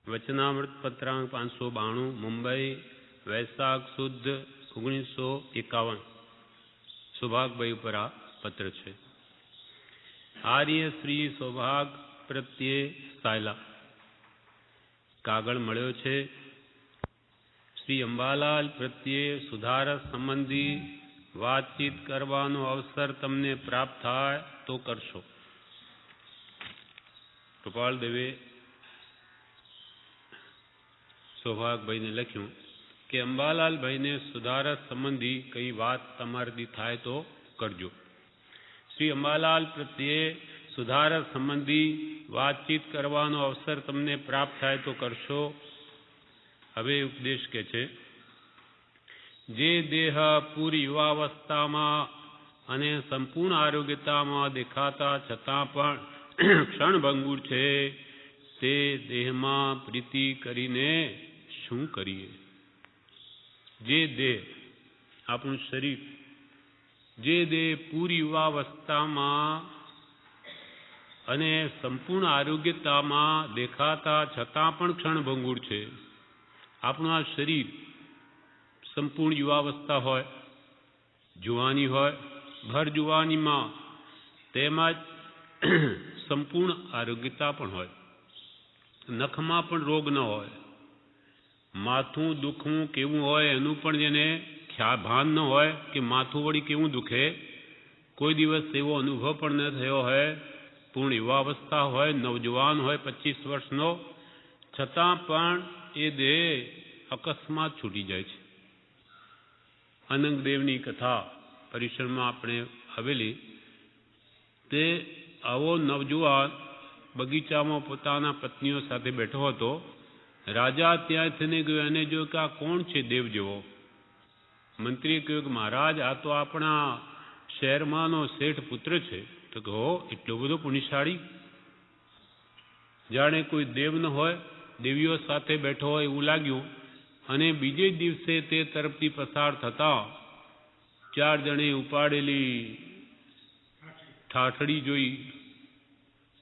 વચનામૃત પત્રાંક 592 મુંબઈ વૈશાખ સુદ 1951 સૌભાગભાઈ ઉપર આ પત્ર છે. આર્ય શ્રી સૌભાગ પ્રત્યે સાયલા કાગળ મળ્યો છે. શ્રી અંબાલાલ પ્રત્યે સુધારા સંબંધી વાતચીત કરવાનો અવસર તમને પ્રાપ્ત થાય તો કરશો. કૃપાલ દેવે સૌભાગભાઈને લખ્યું કે અંબાલાલભાઈને સુધારા સંબંધી કઈ વાત તમારાથી થાય તો કરજો. શ્રી અંબાલાલ પ્રત્યે સુધારા સંબંધી વાતચીત કરવાનો અવસર તમને પ્રાપ્ત થાય તો કરશો. હવે ઉપદેશ કે છે, જે દેહ પૂરી યુવાવસ્થામાં અને સંપૂર્ણ આરોગ્યતામાં દેખાતા છતાં પણ ક્ષણભંગુર છે, તે દેહમાં પ્રીતિ કરીને શું કરીએ? જે દેહ, આપણું શરીર, જે દેહ પૂરી યુવાવસ્થામાં અને સંપૂર્ણ આરોગ્યતામાં દેખાતા છતાં પણ ક્ષણભંગુર છે. આપણું આ શરીર સંપૂર્ણ યુવાવસ્થા હોય, જુવાની હોય, ભર જુવાનીમાં, તેમજ સંપૂર્ણ આરોગ્યતા પણ હોય. નખમાં પણ રોગ ન હોય, માથું દુખવું કેવું હોય એનું પણ જેને ભાન ન હોય કે માથું વળી કેવું દુખે, કોઈ દિવસ એવો અનુભવ પણ ન થયો હોય, પૂર્ણ યુવાવસ્થા હોય, નવજવાન હોય, 25 વર્ષનો, છતાં પણ એ દેહ અકસ્માત છૂટી જાય છે. અનંગદેવની કથા પરિસરમાં આપણે આવેલી, તે આવો નવજુવાન બગીચામાં પોતાના પત્નીઓ સાથે બેઠો હતો. રાજા ત્યાં થઈને ગયો, એને જોયું કે આ કોણ છે દેવ જેવો. મંત્રીએ કહ્યું કે મહારાજ, આ તો આપણા શહેરમાંનો શેઠ પુત્ર છે. તો કહો, એટલો બધો પુણ્યશાળી? જાણે કોઈ દેવ ન હોય, દેવીઓ સાથે બેઠો હોય એવું લાગ્યું. અને બીજે દિવસે તે તરફથી પસાર થતા 4 જણે ઉપાડેલી ઠાઠડી જોઈ,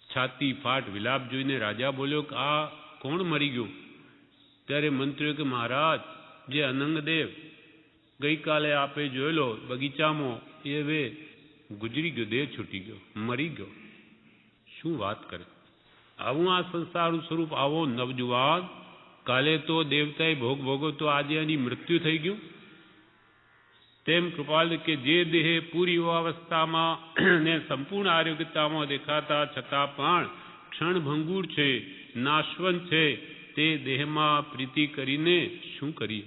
છાતી ફાટ વિલાપ જોઈને રાજા બોલ્યો કે આ કોણ મરી ગયું? ત્યારે મંત્રીઓ કે મહારાજ, જે અનંગદેવ ગઈકાલે આપે જોયેલો બગીચામાં, એ હવે ગુજરી ગયો, દેહ છૂટી ગયો, મરી ગયો. શું વાત કરે! આવું આ સંસારનું સ્વરૂપ, આવો નવજુવાન, કાલે તો દેવતાએ ભોગ ભોગવતો, આજે એની મૃત્યુ થઈ ગયું. તેમ કૃપાલ કે જે દેહ પૂરી યુવાવસ્થામાં ને સંપૂર્ણ આરોગ્યતામાં દેખાતા છતાં પણ ક્ષણભંગુર છે, નાશવંત છે, તે દેહમાં પ્રીતિ કરીને શું કરીએ?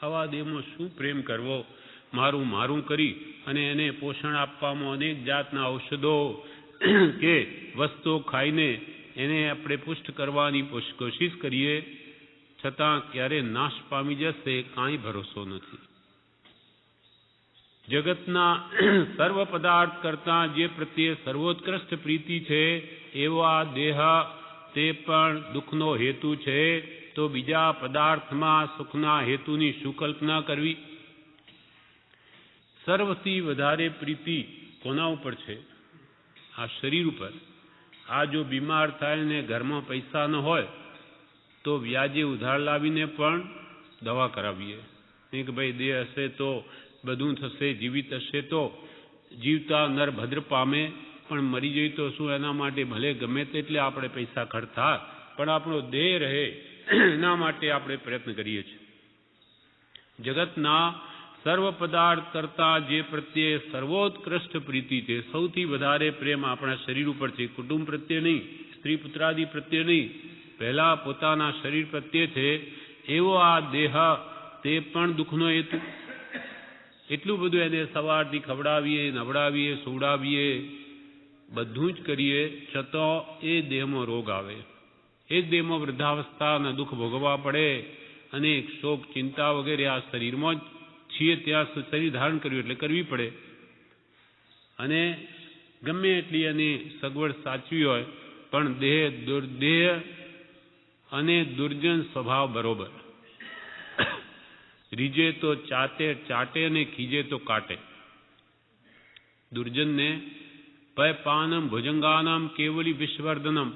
આવા દેહમાં શું પ્રેમ કરવો? મારું મારું કરી અને એને પોષણ આપવામાં અનેક જાતના ઔષધો કે વસ્તુઓ ખાઈને એને આપણે પુષ્ટ કરવાની કોશિશ કરીએ, છતાં ક્યારે નાશ પામી જશે કાંઈ ભરોસો નથી. જગતના સર્વ પદાર્થ કરતાં જે પ્રત્યે સર્વોત્કૃષ્ટ પ્રીતિ છે, એવો આ દેહ, તે પણ દુઃખનો હેતુ છે. તો બીજા પદાર્થમાં સુખના હેતુની શું કલ્પના કરવી? સર્વથી વધારે પ્રીતિ કોના ઉપર છે? આ શરીર ઉપર. આ જો બીમાર થાય ને ઘરમાં પૈસા ન હોય તો વ્યાજે ઉધાર લાવીને પણ દવા કરાવીએ. નહીં કે ભાઈ દેહ હશે તો બધું થશે, જીવિત હશે તો જીવતા નર ભદ્ર પામે, પણ મરી જઈ તો શું, એના માટે ભલે ગમે તેટલે આપણે પૈસા ખર્ચ થાય, પણ આપણો દેહ રહે એના માટે આપણે પ્રયત્ન કરીએ છીએ. જગતના સર્વ પદાર્થ કરતાં જે પ્રત્યે સર્વોત્કૃષ્ટ પ્રીતિ છે, સૌથી વધારે પ્રેમ આપણા શરીર ઉપર છે. કુટુંબ પ્રત્યે નહીં, સ્ત્રી પુત્રાદિ પ્રત્યે નહીં, પહેલા પોતાના શરીર પ્રત્યે છે. એવો આ દેહ, તે પણ દુઃખનો હેતુ. એટલું બધું એને સવારથી ખવડાવીએ, નવડાવીએ, સુવડાવીએ, બધું જ કરીએ, છતાં એ દેહમાં રોગ આવે, એ જ દેહમાં વૃદ્ધાવસ્થાના દુઃખ ભોગવવા પડે. અને શોક ચિંતા વગેરે આ શરીરમાં જ છીએ ત્યાં શરીર ધારણ કર્યું એટલે કરવી પડે. અને ગમે એટલી એની સગવડ સાચવી હોય, પણ દેહ અને દુર્જન સ્વભાવ બરોબર. રીજે તો ચાટે અને ખીજે તો કાટે. દુર્જનને પય પાનમ ભુજંગાનમ કેવલી વિશ્વર્ધનમ,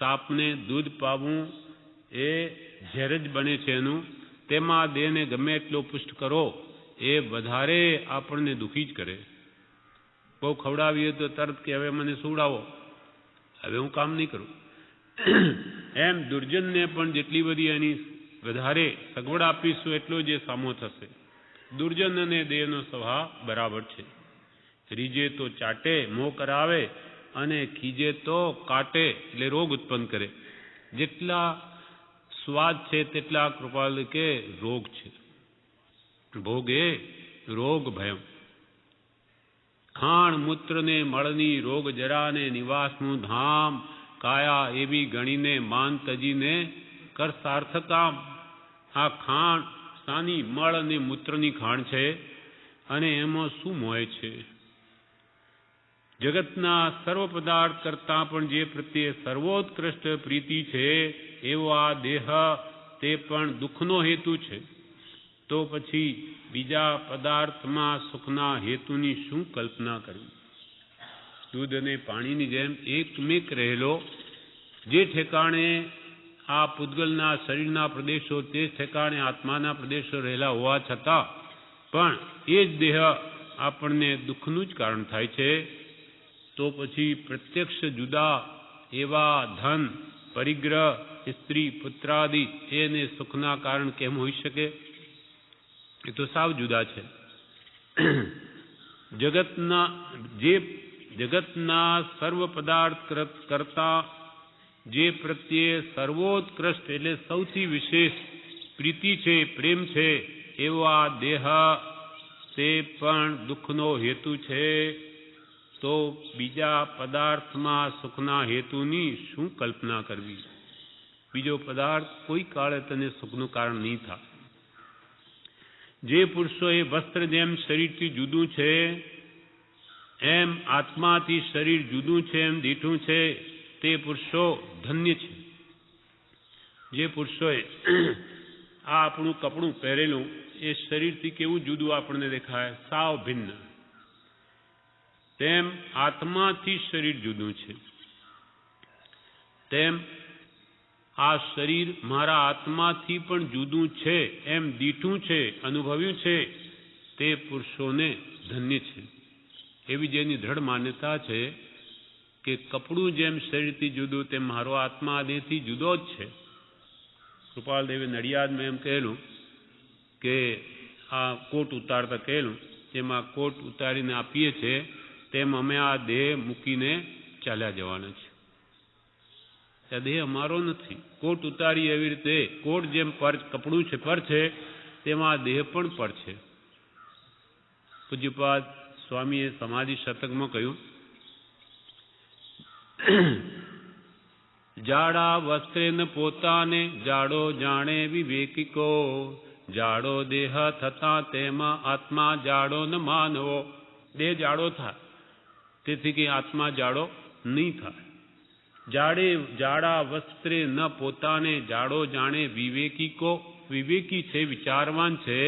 સાપને દૂધ પાવું એ ઝેર જ બને છે એનું, તેમાં દેહને ગમે એટલો પુષ્ટ કરો એ વધારે આપણને દુઃખી જ કરે. બહુ ખવડાવીએ તો તરત કે હવે મને સુવડાવો, હવે હું કામ નહીં કરું. એમ દુર્જનને પણ જેટલી બધી એની વધારે સગવડ આપીશું એટલો જે સામો થશે. દુર્જન અને દેહનો સ્વભાવ બરાબર છે. રીજે તો ચાટે, મોહ કરાવે, અને ખીજે તો કાટે, એટલે રોગ ઉત્પન્ન કરે. જેટલા સ્વાદ છે તેટલા કૃપાલ કે રોગ છે. ભોગે રોગ ભયમ. ખાણ મૂત્ર ને મળની રોગ જરાને નિવાસનું ધામ, કાયા એવી ગણીને માન તજીને કર સાર્થકામ. આ ખાણ સાની મળ અને મૂત્રની ખાણ છે, અને એમાં શું મોહે છે? જગતના સર્વ પદાર્થ કરતાં પણ જે પ્રત્યે સર્વોત્કૃષ્ટ પ્રીતિ છે એવો આ દેહ તે પણ દુઃખનો હેતુ છે. તો પછી બીજા પદાર્થમાં સુખના હેતુની શું કલ્પના કરવી? દૂધ અને પાણીની જેમ એકમેક રહેલો જે ઠેકાણે આ પૂતગલના શરીરના પ્રદેશો તે ઠેકાણે આત્માના પ્રદેશો રહેલા હોવા છતાં પણ એ જ દેહ આપણને દુઃખનું જ કારણ થાય છે. તો પછી પ્રત્યક્ષ જુદા એવા ધન, પરિગ્રહ, સ્ત્રી, પુત્રાદિ એને સુખના કારણ કેમ હોઈ શકે? એ તો સાવ જુદા છે. જગતના સર્વ પદાર્થ કરતા જે પ્રત્યે સર્વોત્કૃષ્ટ એટલે સૌથી વિશેષ પ્રીતિ છે, પ્રેમ છે એવો આ દેહ તે પણ દુઃખનો હેતુ છે. તો બીજા પદાર્થમાં સુખના હેતુની શું કલ્પના કરવી? બીજો પદાર્થ કોઈ કાળે તને સુખનું કારણ નહીં થાય. જે પુરુષો એ વસ્ત્ર જેમ શરીરથી જુદું છે એમ આત્માથી શરીર જુદું છે એમ દીઠું છે તે પુરુષો ધન્ય છે. જે પુરુષોએ આ આપણું કપડું પહેરેલું એ શરીરથી કેવું જુદું આપણને દેખાય, સાવ ભિન્ન, તેમ આત્માથી શરીર જુદું છે. તેમ આ શરીર મારા આત્માથી પણ જુદું છે એમ દીઠું છે, અનુભવ્યું છે તે પુરુષોને ધન્ય છે. એવી જેની દ્રઢ માન્યતા છે કે કપડું જેમ શરીરથી જુદું તેમ મારો આત્મા આ દેહથી જુદો જ છે. કૃપાલદેવે નડિયાદમાં એમ કહેલું કે આ કોટ ઉતારતા કહેલું, જેમાં કોટ ઉતારીને આપીએ છીએ તેમ અમે આ દેહ મૂકીને ચાલ્યા જવાના છે. આ દેહ અમારો નથી. કોટ ઉતારી એવી રીતે કોટ જેમ પર કપડું છે, પર છે, તેમાં દેહ પણ પર છે. પૂજ્યપાદ સ્વામીએ સમાધિ શતકમાં કહ્યું, જાડા વસ્ત્રે ન પોતાને જાડો જાણે વિવેકિકો, જાડો દેહ થતા તેમાં આત્મા જાડો ન માનવો. દેહ જાડો થાય તેથી કે આત્મા જાડો નહીં થાય. જાડા વસ્ત્રે ન પોતાને જાડો જાણે વિવેકિકો. વિવેકી છે, વિચારવાન છે,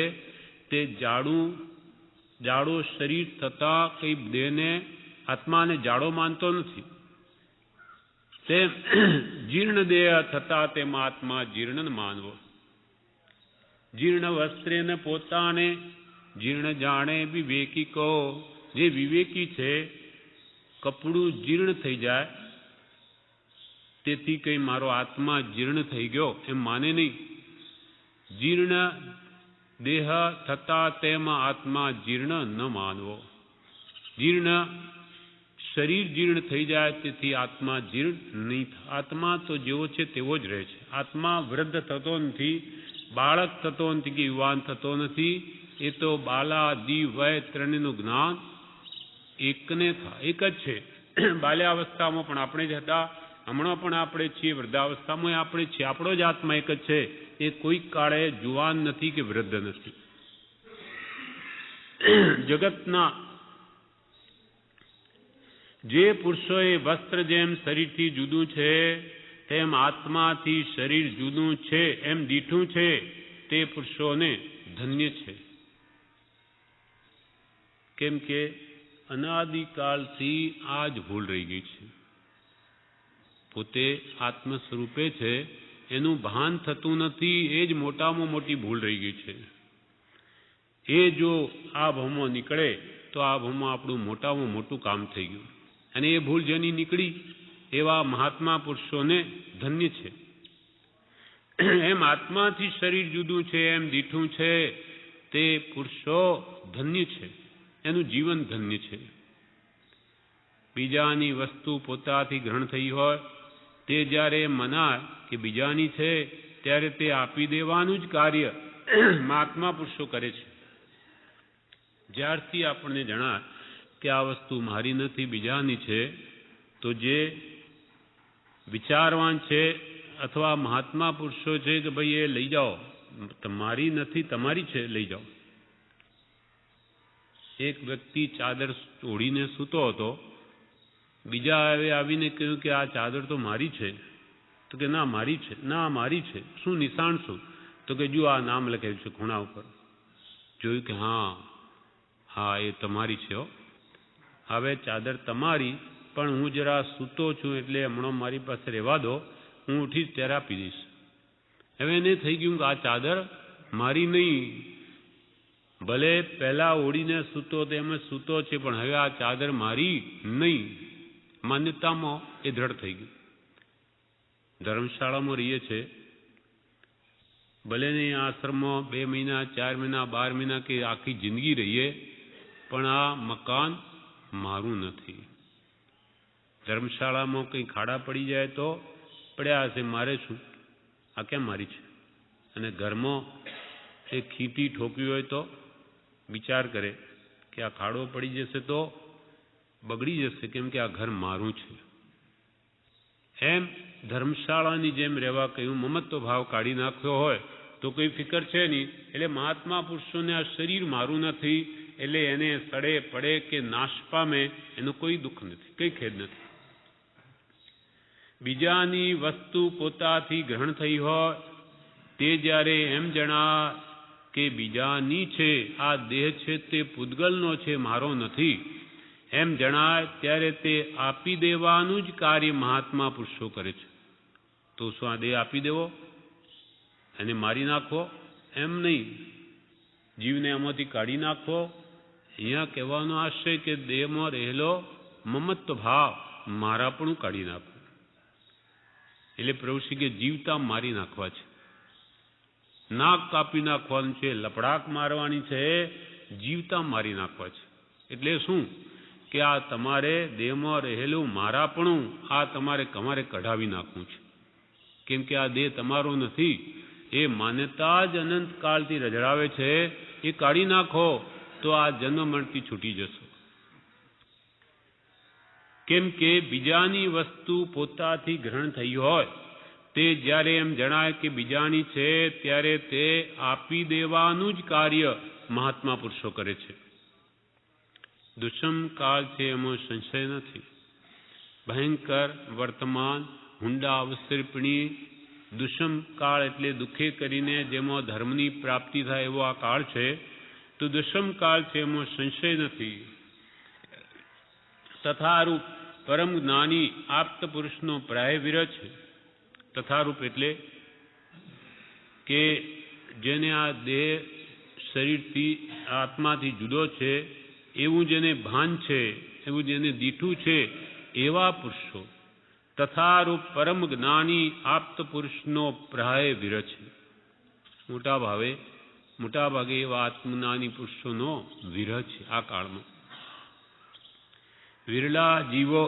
તે જાડો શરીર થતા કઈ દેહને આત્માને જાડો માનતો નથી. તેમ જીર્ણ દેહ થતા તેમાં આત્મા જીર્ણ ન માનવો. જીર્ણ વસ્ત્રે ન પોતાને જીર્ણ જાણે વિવેકિકો. જે વિવેકી છે કપડું જીર્ણ થઈ જાય તેથી કઈ મારો આત્મા જીર્ણ થઈ ગયો એમ માને નહીં. જીર્ણ દેહ થતા તેમાં આત્મા જીર્ણ ન માનવો. જીર્ણ શરીર જીર્ણ થઈ જાય તેથી આત્મા જીર્ણ નહીં થાય. આત્મા તો જેવો છે તેવો જ રહે છે. આત્મા વૃદ્ધ થતો નથી, બાળક થતો નથી કે યુવાન થતો નથી. એ તો બાલાદિ વય ત્રણેયનું જ્ઞાન એકને થાય, એક જ છે. બાલ્યાવસ્થામાં પણ આપણે જ હતા, હમણાં પણ આપણે છીએ, વૃદ્ધાવસ્થામાં આપણે છીએ. આપણો જ આત્મા એક જ છે. એ કોઈ કાળે જુવાન નથી કે વૃદ્ધ નથી. જગતના જે પુરુષોએ વસ્ત્ર જેમ શરીરથી જુદું છે તેમ આત્માથી શરીર જુદું છે એમ દીઠું છે તે પુરુષોને ધન્ય છે. કેમ કે અનાદિકાળથી આ જ ભૂલ રહી ગઈ છે પોતે આત્મ સ્વરૂપે છે એનું ભાન થતું નથી, એ જ મોટામાં મોટી ભૂલ રહી ગઈ છે. એ જો આ ભાવમાં નીકળે તો આ ભાવમાં આપણું મોટામાં મોટું કામ થઈ ગયું. અને એ ભૂલ જેની નીકળી એવા મહાત્મા પુરુષોને ધન્ય છે. એમ આત્માથી શરીર જુદું છે, એમ દીઠું છે તે પુરુષો ધન્ય છે, એનું જીવન ધન્ય છે. બીજાની વસ્તુ પોતાથી ગ્રહણ થઈ હોય તે જ્યારે મનાય કે બીજાની છે ત્યારે તે આપી દેવાનું જ કાર્ય મહાત્મા પુરુષો કરે છે. જ્યારથી આપણને જણાય કે આ વસ્તુ મારી નથી બીજાની છે, તો જે વિચારવાન છે અથવા મહાત્મા પુરુષો છે કે ભાઈ એ લઈ જાઓ, તમારી નથી તમારી છે, લઈ જાઓ. એક વ્યક્તિ ચાદર ઓઢીને સૂતો હતો, બીજા આવીને કહ્યું કે આ ચાદર તો મારી છે. તો કે ના મારી છે, ના મારી છે. શું નિશાન શું? તો કે જો આ નામ લખેલું છે ખૂણા ઉપર. જોયું કે હા એ તમારી છે. હવે ચાદર તમારી, પણ હું જરા સૂતો છું એટલે હમણાં મારી પાસે રહેવા દો, હું ઉઠીશ ત્યારે આપી દઈશ. હવે એને થઈ ગયું કે આ ચાદર મારી નહીં, ભલે પહેલા ઓળીને સૂતો તો એમ સૂતો છે, પણ હવે આ ચાદર મારી નહીં. માન્યતામાં એ દ્રઢ થઈ ગયું. ધર્મશાળામાં રહીએ છે, ભલે ને આશ્રમમાં 2 મહિના 4 મહિના 12 મહિના કે આખી જિંદગી રહીએ, પણ આ મકાન મારું નથી. ધર્મશાળામાં કંઈ ખાડા પડી જાય તો પડ્યા હશે, મારે શું, આ કેમ મારી છે. અને ઘરમાં એ ખીટી ઠોકવી હોય તો વિચાર કરે કે આ ખાડો પડી જશે તો બગડી જશે, કેમ કે આ ઘર મારું છે. એમ ધર્મશાળાની જેમ રહેવા કહ્યું, મમત્વ ભાવ કાઢી નાખ્યો હોય તો કોઈ ફિકર છે નહીં. એટલે મહાત્મા પુરુષોને આ શરીર મારું નથી એટલે એને સડે પડે કે નાશ પામે એનું કોઈ દુઃખ નથી, કંઈ ખેદ નથી. બીજાની વસ્તુ પોતાથી ગ્રહણ થઈ હોય તે જ્યારે એમ જણા કે બીજાની છે, આ દેહ છે તે પૂતગલનો છે, મારો નથી, એમ જણાય ત્યારે તે આપી દેવાનું જ કાર્ય મહાત્મા પુરુષો કરે છે. તો શું આ દેહ આપી દેવો, એને મારી નાખવો? એમ નહીં, જીવને એમાંથી કાઢી નાખવો. અહીંયા કહેવાનો આશય કે દેહમાં રહેલો મમત્વ ભાવ મારાપણું કાઢી નાખવું. એટલે પ્રભુશ્રી કે જીવતા મારી નાખવા છે, નાક કાપી નાખવાનું છે, લપડાક મારવાની છે, જીવતા મારી નાખવા છે. એટલે શું કે આ તમારે દેહમાં રહેલું મારાપણું આ તમારે કઢાવી નાખવું છે. કેમ કે આ દેહ તમારો નથી, એ માન્યતા જ અનંત કાળથી રજડાવે છે. એ કાઢી નાખો તો આ જન્મ મરણથી છૂટી જશો. કેમ કે બીજાની વસ્તુ પોતાથી ગ્રહણ થઈ હોય તે જ્યારે એમ જણાય કે બીજાની છે ત્યારે તે આપી દેવાનું જ કાર્ય મહાત્મા પુરુષો કરે છે. દુષ્મ કાળ છે એમાં સંશય નથી. ભયંકર વર્તમાન હુંડા અવસર્પણી દુષ્મ કાળ એટલે દુઃખે કરીને જેમાં ધર્મની પ્રાપ્તિ થાય એવો આ કાળ છે. તો દુષ્મ કાળ છે એમાં સંશય નથી. તથારૂપ પરમ જ્ઞાની આપ્ત પુરુષનો પ્રાય વિરહ છે. તથારૂપ એટલે કે જેને આ દેહ શરીરથી આત્માથી જુદો છે એવું જેને ભાન છે, એવું જેને દીઠું છે એવા પુરુષો. તથારૂપ પરમ જ્ઞાની આપ્ત પુરુષનો પ્રાય વિરહ છે. મોટા ભાગે એવા આત્મજ્ઞાની પુરુષોનો વિરહ છે આ કાળમાં. વિરલા જીવો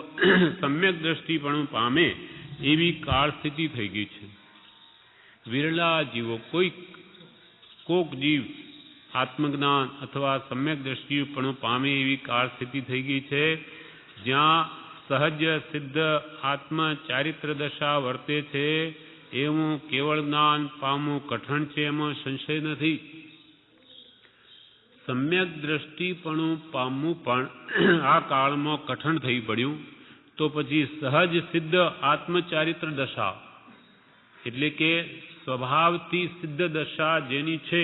સમ્યક દ્રષ્ટિપણું પામે એવી કાળ સ્થિતિ થઈ ગઈ છે. વિરલા જીવો કોક જીવ આત્મજ્ઞાન અથવા સમ્યક દ્રષ્ટિપણું પામે એવી કાળ સ્થિતિ થઈ ગઈ છે જ્યાં સહજ સિદ્ધ આત્મ ચારિત્ર દશા વર્તે છે. એવું કેવળ જ્ઞાન પામવું કઠણ છે, એમાં સંશય નથી. સમ્યક દ્રષ્ટિપણું પામવું પણ આ કાળમાં કઠણ થઈ પડ્યું. તો પછી સહજ સિદ્ધ આત્મચારિત્ર દશા એટલે કે સ્વભાવથી સિદ્ધ દશા જેની છે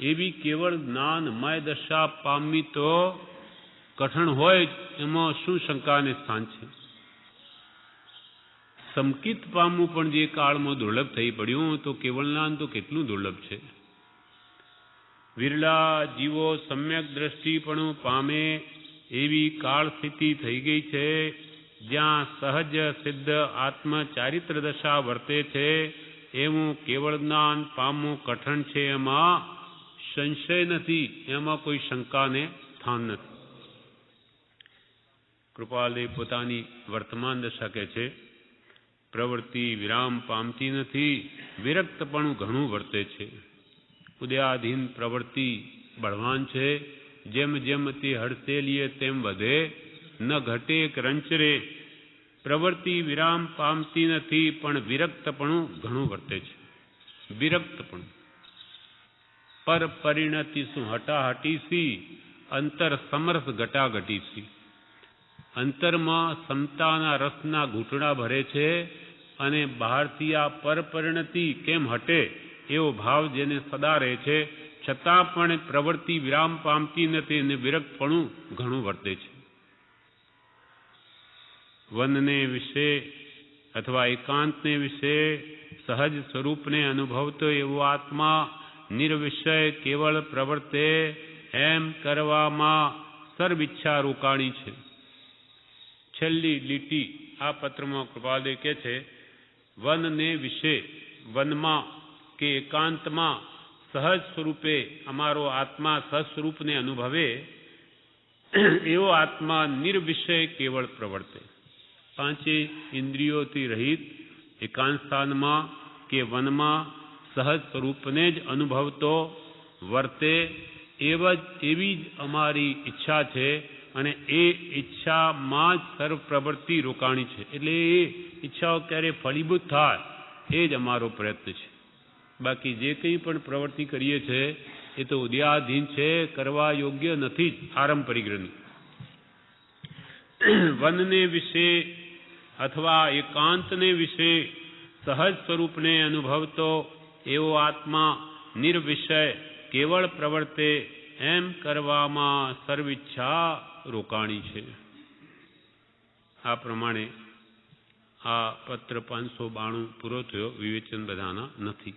એવી કેવળ જ્ઞાનમય દશા પામવી તો કઠણ હોય જ, એમાં શું શંકાને સ્થાન છે. સમકિત પામવું પણ જે કાળમાં દુર્લભ થઈ પડ્યું તો કેવળનાન તો કેટલું દુર્લભ છે. વિરલા જીવો સમ્યક દ્રષ્ટિપણું પામે એવી કાળ સ્થિતિ થઈ ગઈ છે જ્યાં સહજ સિદ્ધ આત્મ ચારિત્ર દશા વર્તે છે એવું કેવળ જ્ઞાન પામવું કઠણ છે. એમાં સંશય નથી, એમાં કોઈ શંકાને સ્થાન નથી. કૃપાલદેવ પોતાની વર્તમાન દશા કહે છે, પ્રવૃત્તિ વિરામ પામતી નથી, વિરક્તપણું ઘણું વર્તે છે. ઉદયાધીન પ્રવૃત્તિ બળવાન છે, જેમ જેમ તે હડસેલીએ તેમ વધે, ન ઘટે કે રંચરે. પ્રવૃત્તિ વિરામ પામતી નથી પણ વિરક્તપણું ઘણું વર્તે છે. વિરક્તપણું પર પરિણતિ શું હટાહટીસી, અંતર સમરસ ઘટાઘટીસી. અંતરમાં સમતાના રસના ઘૂંટડા ભરે છે અને બહારથી આ પરપરિણતિ કેમ હટે એવો ભાવ જેને સદા રહે છે, છતાં પણ પ્રવૃત્તિ વિરામ પામતી નથી અને વિરક્તપણું ઘણું વર્તે છે. વનને વિશે અથવા એકાંતને વિશે સહજ સ્વરૂપને અનુભવતો એવો આત્મા નિર્વિષય કેવળ પ્રવર્તે એમ કરવામાં સર્વિચ્છા રોકાણી છે. છેલ્લી લીટી આ પત્રમાં કૃપાલદેવ કહે છે, વનને વિશે વનમાં કે એકાંતમાં સહજ સ્વરૂપે અમારો આત્મા સહજ સ્વરૂપને અનુભવે એવો આત્મા નિર્વિષય કેવળ પ્રવર્તે. પાંચે ઇન્દ્રિયોથી રહિત એકાંત સ્થાનમાં કે વનમાં સહજ સ્વરૂપને જ અનુભવતો વર્તે એવી જ અમારી ઈચ્છા છે અને એ ઈચ્છામાં જ સર્વ પ્રવૃત્તિ રોકાણી છે. એટલે એ ઈચ્છાઓ ક્યારે ફળીભૂત થાય એ જ અમારો પ્રયત્ન છે. બાકી જે કંઈ પણ પ્રવૃત્તિ કરીએ છીએ એ તો ઉદયાધીન છે, કરવા યોગ્ય નથી જ આરંભ પરિગ્રહની. વનને વિશે અથવા એકાંતને વિશે સહજ સ્વરૂપને અનુભવતો એવો આત્મા નિર્વિષય કેવળ પ્રવર્તે એમ કરવામાં સર્વિચ્છા રોકાણી છે. આ પ્રમાણે આ પત્ર 592 પૂરો થયો. વિવેચન બધાના નથી,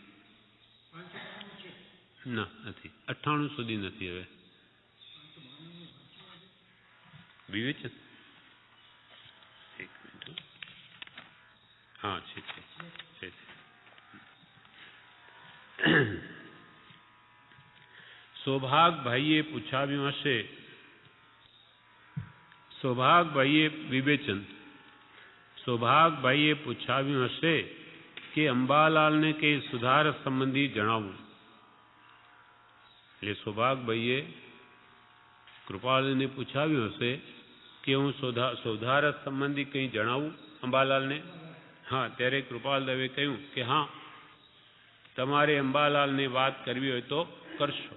ના નથી, 98 સુધી નથી. હવે વિવેચન એક મિનિટ, હા છે. સૌભાગભાઈએ પૂછાવ્યું હશે, સૌભાગભાઈએ વિવેચન, સૌભાગભાઈએ પૂછાવ્યું હશે કે અંબાલાલને કે સુધાર સંબંધી જણાવવું. એટલે સૌભાગભાઈએ કૃપાલને પૂછાવ્યું હશે કે હું સુધાર સંબંધી કંઈ જણાવું અંબાલાલને. હા, ત્યારે કૃપાલદેવે કહ્યું કે હા, તમારે અંબાલાલને વાત કરવી હોય તો કરશો.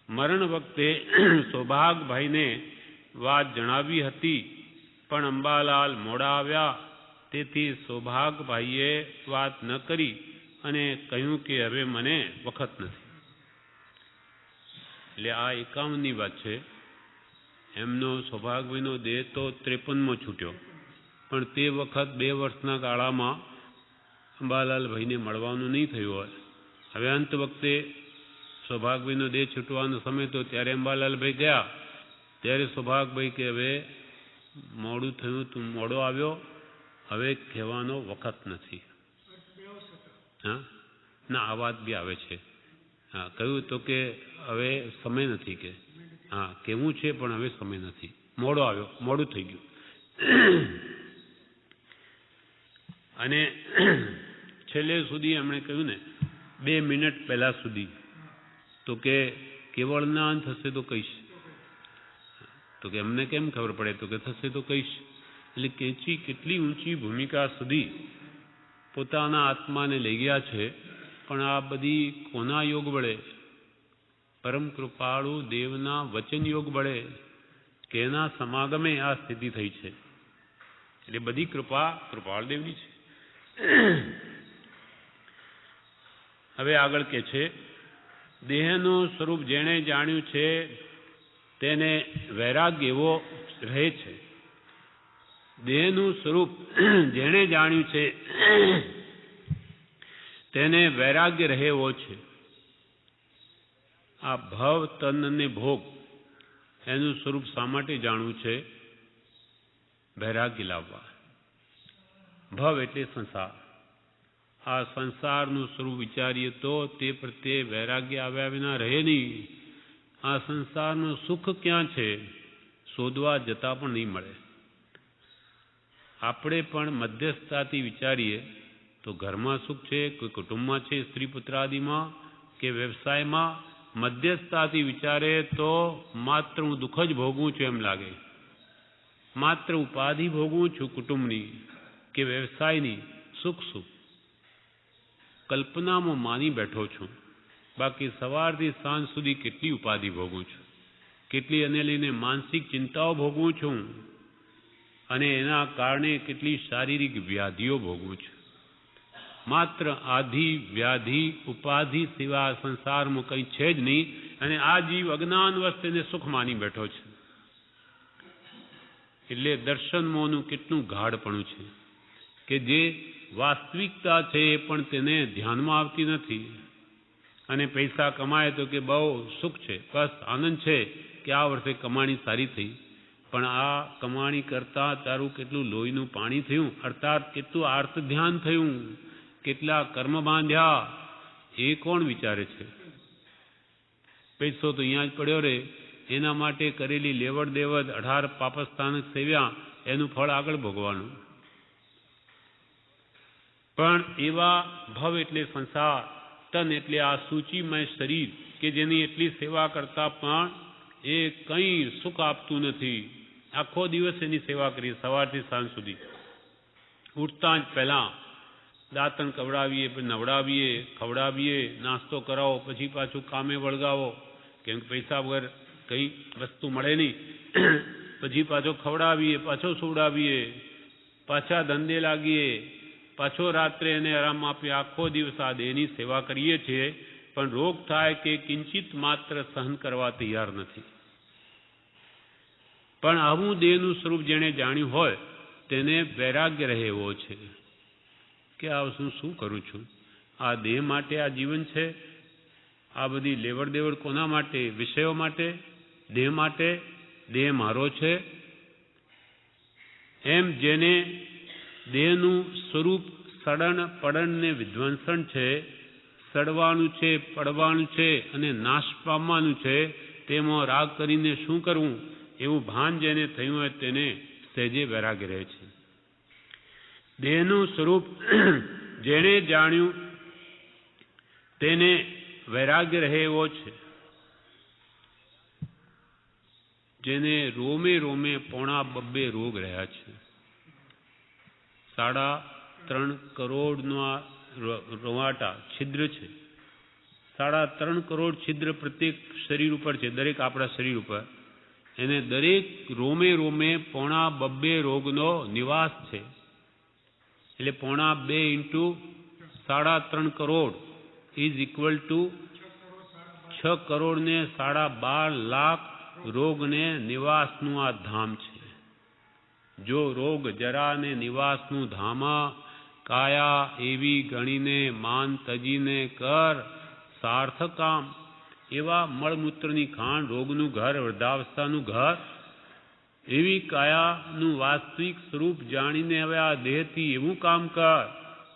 મરણ વખતે સૌભાગભાઈને વાત જણાવી હતી પણ અંબાલાલ મોડા આવ્યા, તેથી સૌભાગભાઈએ વાત ન કરી અને કહ્યું કે હવે મને વખત નથી. એટલે આ 51ની વાત છે. એમનો સૌભાગભાઈનો દેહ તો 53માં છૂટ્યો, પણ તે વખત 2 વર્ષના ગાળામાં અંબાલાલભાઈને મળવાનું નહીં થયું હોય. હવે અંત વખતે સૌભાગભાઈનો દેહ છૂટવાનો સમય તો ત્યારે અંબાલાલભાઈ ગયા, ત્યારે સૌભાગભાઈ કે હવે મોડું થયું, તું મોડો આવ્યો, હવે કહેવાનો વખત નથી. હા, ના, આ વાત બી આવે છે. હા, કહ્યું તો કે હવે સમય નથી, કે હા કહેવું છે પણ હવે સમય નથી, મોડો આવ્યો, મોડું થઈ ગયું. અને છેલ્લે સુધી એમણે કહ્યું ને 2 મિનિટ પહેલા સુધી તો કે કેવળ જ્ઞાન થશે તો કહીશ. તો કે એમને કેમ ખબર પડે? તો કે થશે તો કહીશ. એટલે કેટલી ઊંચી ભૂમિકા સુધી પોતાના આત્માને લઈ ગયા છે. પણ આ બધી કોના યોગ બળે? પરમ કૃપાળુ દેવના વચન યોગ બળે કે એના સમાગમે આ સ્થિતિ થઈ છે. એટલે બધી કૃપા કૃપાળદેવની છે. હવે આગળ કે છે, દેહનું સ્વરૂપ જેણે જાણ્યું છે તેને વૈરાગ્ય એવો રહે છે. દેહનું સ્વરૂપ જેણે જાણ્યું છે તેને વૈરાગ્ય રહે એવો છે. આ ભવ તન અને ભોગ એનું સ્વરૂપ શા માટે જાણવું છે? વૈરાગ્ય લાવવા. ભવ એટલે સંસાર. આ સંસારનું સ્વરૂપ વિચારીએ તો તે પ્રત્યે વૈરાગ્ય આવ્યા વિના રહે નહીં. આ સંસારનું સુખ ક્યાં છે શોધવા જતા પણ નહીં મળે. આપણે પણ મધ્યસ્થતાથી વિચારીએ તો ઘરમાં સુખ છે, કોઈ કુટુંબમાં છે, સ્ત્રી પુત્રાદિમાં કે વ્યવસાયમાં, મધ્યસ્થતાથી વિચારે તો માત્ર હું દુઃખ જ ભોગવું છું એમ લાગે. માત્ર ઉપાધિ ભોગવું છું કુટુંબની કે વ્યવસાયની. સુખ કલ્પનામાં માની બેઠો છું. બાકી સવારથી સાંજ સુધી કેટલી ઉપાધિ ભોગવું છું, કેટલી એને લઈને માનસિક ચિંતાઓ ભોગવું છું અને એના કારણે કેટલી શારીરિક વ્યાધિઓ ભોગવું છું. માત્ર આધિ વ્યાધિ ઉપાધિ સિવાય સંસારમાં કંઈ છે જ નહીં. અને આ જીવ અજ્ઞાનવશ તેને સુખ માની બેઠો છે. એટલે દર્શન મોહનું કેટલું ગાઢપણું છે કે જે વાસ્તવિકતા છે એ પણ તેને ધ્યાનમાં આવતી નથી. અને પૈસા કમાય તો કે બહુ સુખ છે, બસ આનંદ છે કે આ વર્ષે કમાણી સારી થઈ. પણ આ કમાણી કરતાં તારું કેટલું લોહીનું પાણી થયું, અર્થાત કેટલું આર્ત ધ્યાન થયું, કેટલા કર્મ બાંધ્યા, એ કોણ વિચારે છે? પૈસો તો અહીંયા જ પડ્યો રે, એના માટે કરેલી લેવડ દેવડ 18 પાપસ્થાનક સેવ્યા, એનું ફળ આગળ ભોગવાનું. પણ એવા ભવ એટલે સંસાર, તન એટલે આ સૂચિમય શરીર કે જેની એટલી સેવા કરતા પણ એ કંઈ સુખ આપતું નથી. આખો દિવસ એની સેવા કરીએ સવારથી સાંજ સુધી. ઉઠતા જ પહેલાં દાંતણ કવડાવીએ, નવડાવીએ, ખવડાવીએ, નાસ્તો કરાવો, પછી પાછું કામે વળગાવો, કેમ કે પૈસા વગર કંઈ વસ્તુ મળે નહીં. પછી પાછો ખવડાવીએ, પાછો સુવડાવીએ, પાછા ધંધે લાગીએ, પાછો રાત્રે એને આરામ આપીએ. આખો દિવસ આ દેહની સેવા કરીએ છીએ, પણ રોગ થાય કે કિંચિત માત્ર સહન કરવા તૈયાર નથી. પણ આવું દેહનું સ્વરૂપ જેણે જાણ્યું હોય તેને વૈરાગ્ય રહે એવો છે કે આ હું શું કરું છું? આ દેહ માટે આ જીવન છે? આ બધી લેવડ દેવડ કોના માટે? વિષયો માટે? દેહ માટે? દેહ મારો છે? એમ જેને દેહનું સ્વરૂપ સડન પડન ને વિધ્વંસન છે, સડવાનું છે, પડવાનું છે અને નાશ પામવાનું છે, તેમાં રાગ કરીને શું કરવું એવું ભાન જેને થયું હોય તેને સહેજે વૈરાગ્ય રહે છે. દેહનું સ્વરૂપ જેણે જાણ્યું તેને વૈરાગ્ય રહે એવો છે. જેને રોમે રોમે 2.5 રોગ રહ્યા છે. 3.5 કરોડનો આ રોવાટા છિદ્ર છે. 3.5 કરોડ છિદ્ર પ્રત્યેક શરીર ઉપર છે, દરેક આપણા શરીર ઉપર. એને દરેક રોમે રોમે 2.5 રોગનો નિવાસ છે. એટલે 2.5 × 3.5 crore is equal to 6 crore ને 12.5 લાખ રોગને નિવાસનું આ ધામ છે. જો રોગ જરા ને નિવાસનું ધામા કાયા એવી ગણીને માન તજીને કર સાર્થક કામ. એવા મળમૂત્રની ખાણ રોગનું ઘર, વૃદ્ધાવસ્થાનું ઘર, એવી કાયાનું વાસ્તવિક સ્વરૂપ જાણીને હવે આ દેહથી એવું કામ કર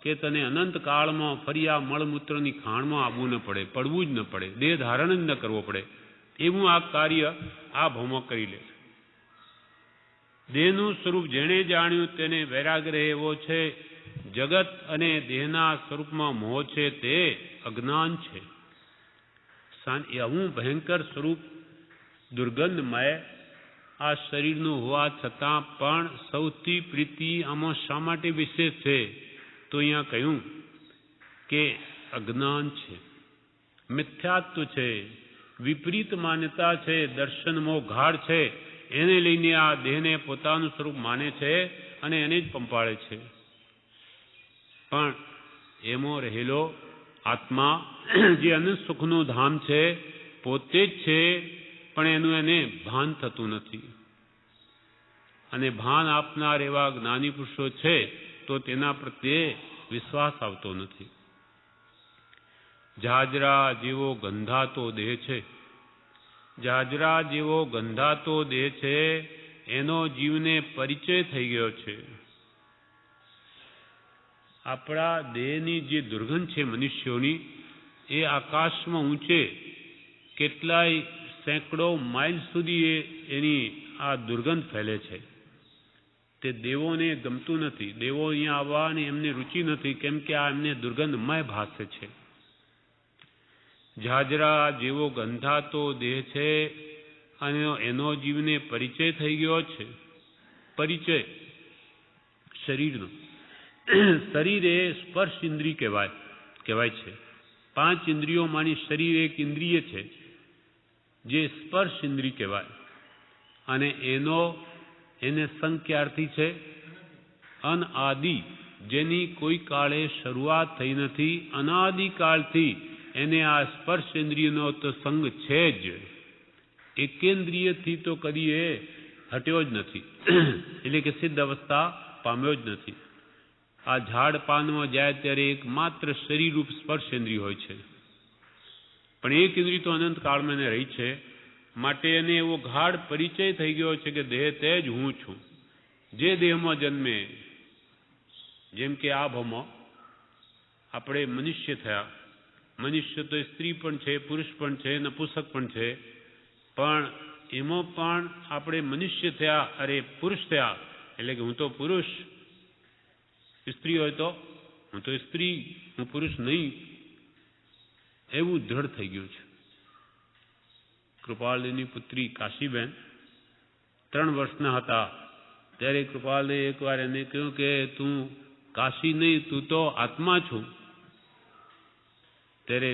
કે તને અનંત કાળમાં ફરી આ મળમૂત્રની ખાણમાં આવવું ન પડે, પડવું જ ન પડે, દેહ ધારણ જ ન કરવો પડે. એવું આ કાર્ય આ ભવમાં કરી લે. દેહનું સ્વરૂપ જેણે જાણ્યું તેને વૈરાગ્ય રહે એવો છે. જગત અને દેહના સ્વરૂપમાં મોહ છે તે અજ્ઞાન છે. આવું ભયંકર સ્વરૂપ દુર્ગંધમય આ શરીરનું હોવા છતાં પણ સૌથી પ્રીતિ આમાં શા માટે વિશેષ છે? તો અહીંયા કહ્યું કે અજ્ઞાન છે, મિથ્યાત્વ છે, વિપરીત માન્યતા છે, દર્શનમો ગાઢ છે. એને લઈને આ દેહને પોતાનું સ્વરૂપ માને છે અને એને જ પંપાળે છે. પણ એમાં રહેલો આત્મા જે અનંત સુખનું ધામ છે પોતે જ છે, પણ એનું એને ભાન થતું નથી. અને ભાન આપનાર એવા જ્ઞાની પુરુષો છે તો તેના પ્રત્યે વિશ્વાસ આવતો નથી. જાજરા જેવો ગંધાતો દેહ છે, જાજરા જેવો ગંધાતો દેહ છે, એનો જીવને પરિચય થઈ ગયો છે. આપણા દેહની જે દુર્ગંધ છે મનુષ્યોની, એ આકાશમાં ઊંચે કેટલાય સેંકડો માઇલ સુધી એની આ દુર્ગંધ ફેલે છે. તે દેવોને ગમતું નથી. દેવો અહીંયા આવવાની એમને રુચિ નથી, કેમ કે આ એમને દુર્ગંધમય ભાસે છે. જાજરા જેવો ગંધાતો દેહ છે અને એનો જીવને પરિચય થઈ ગયો છે. પરિચય શરીરનો. શરીર એ સ્પર્શ ઇન્દ્રિય કહેવાય છે. 5 ઇન્દ્રિયોમાંની શરીર એક ઇન્દ્રિય છે જે સ્પર્શ ઇન્દ્રિય કહેવાય. અને એને સંખ્યાર્થી છે અનઆદિ, જેની કોઈ કાળે શરૂઆત થઈ નથી. અનાદિકાળથી એને આ સ્પર્શ ઇન્દ્રિયનો તો સંગ છે જ. એકેન્દ્રિયથી તો કદી એ હટ્યો જ નથી, એટલે કે સિદ્ધ અવસ્થા પામ્યો જ નથી. આ ઝાડ પાનમાં જાય ત્યારે એકમાત્ર શરીરરૂપ સ્પર્શ ઇન્દ્રિય હોય છે, પણ એક ઇન્દ્રિય તો અનંત કાળમાં એને રહી છે. માટે એને એવો ગાઢ પરિચય થઈ ગયો છે કે દેહ તે જ હું છું. જે દેહમાં જન્મે, જેમ કે આ ભાવમાં આપણે મનુષ્ય થયા. મનુષ્ય તો સ્ત્રી પણ છે, પુરુષ પણ છે, નપુંસક પણ છે, પણ એમાં પણ આપણે મનુષ્ય થયા, અરે પુરુષ થયા એટલે કે હું તો પુરુષ. સ્ત્રી હોય તો હું તો સ્ત્રી, હું પુરુષ નહીં, એવું દ્રઢ થઈ ગયું છે. કૃપાલદેવની પુત્રી કાશીબેન 3 વર્ષના હતા ત્યારે કૃપાલદેવ એકવાર એને કહ્યું કે તું કાશી નહીં, તું તો આત્મા છું. ત્યારે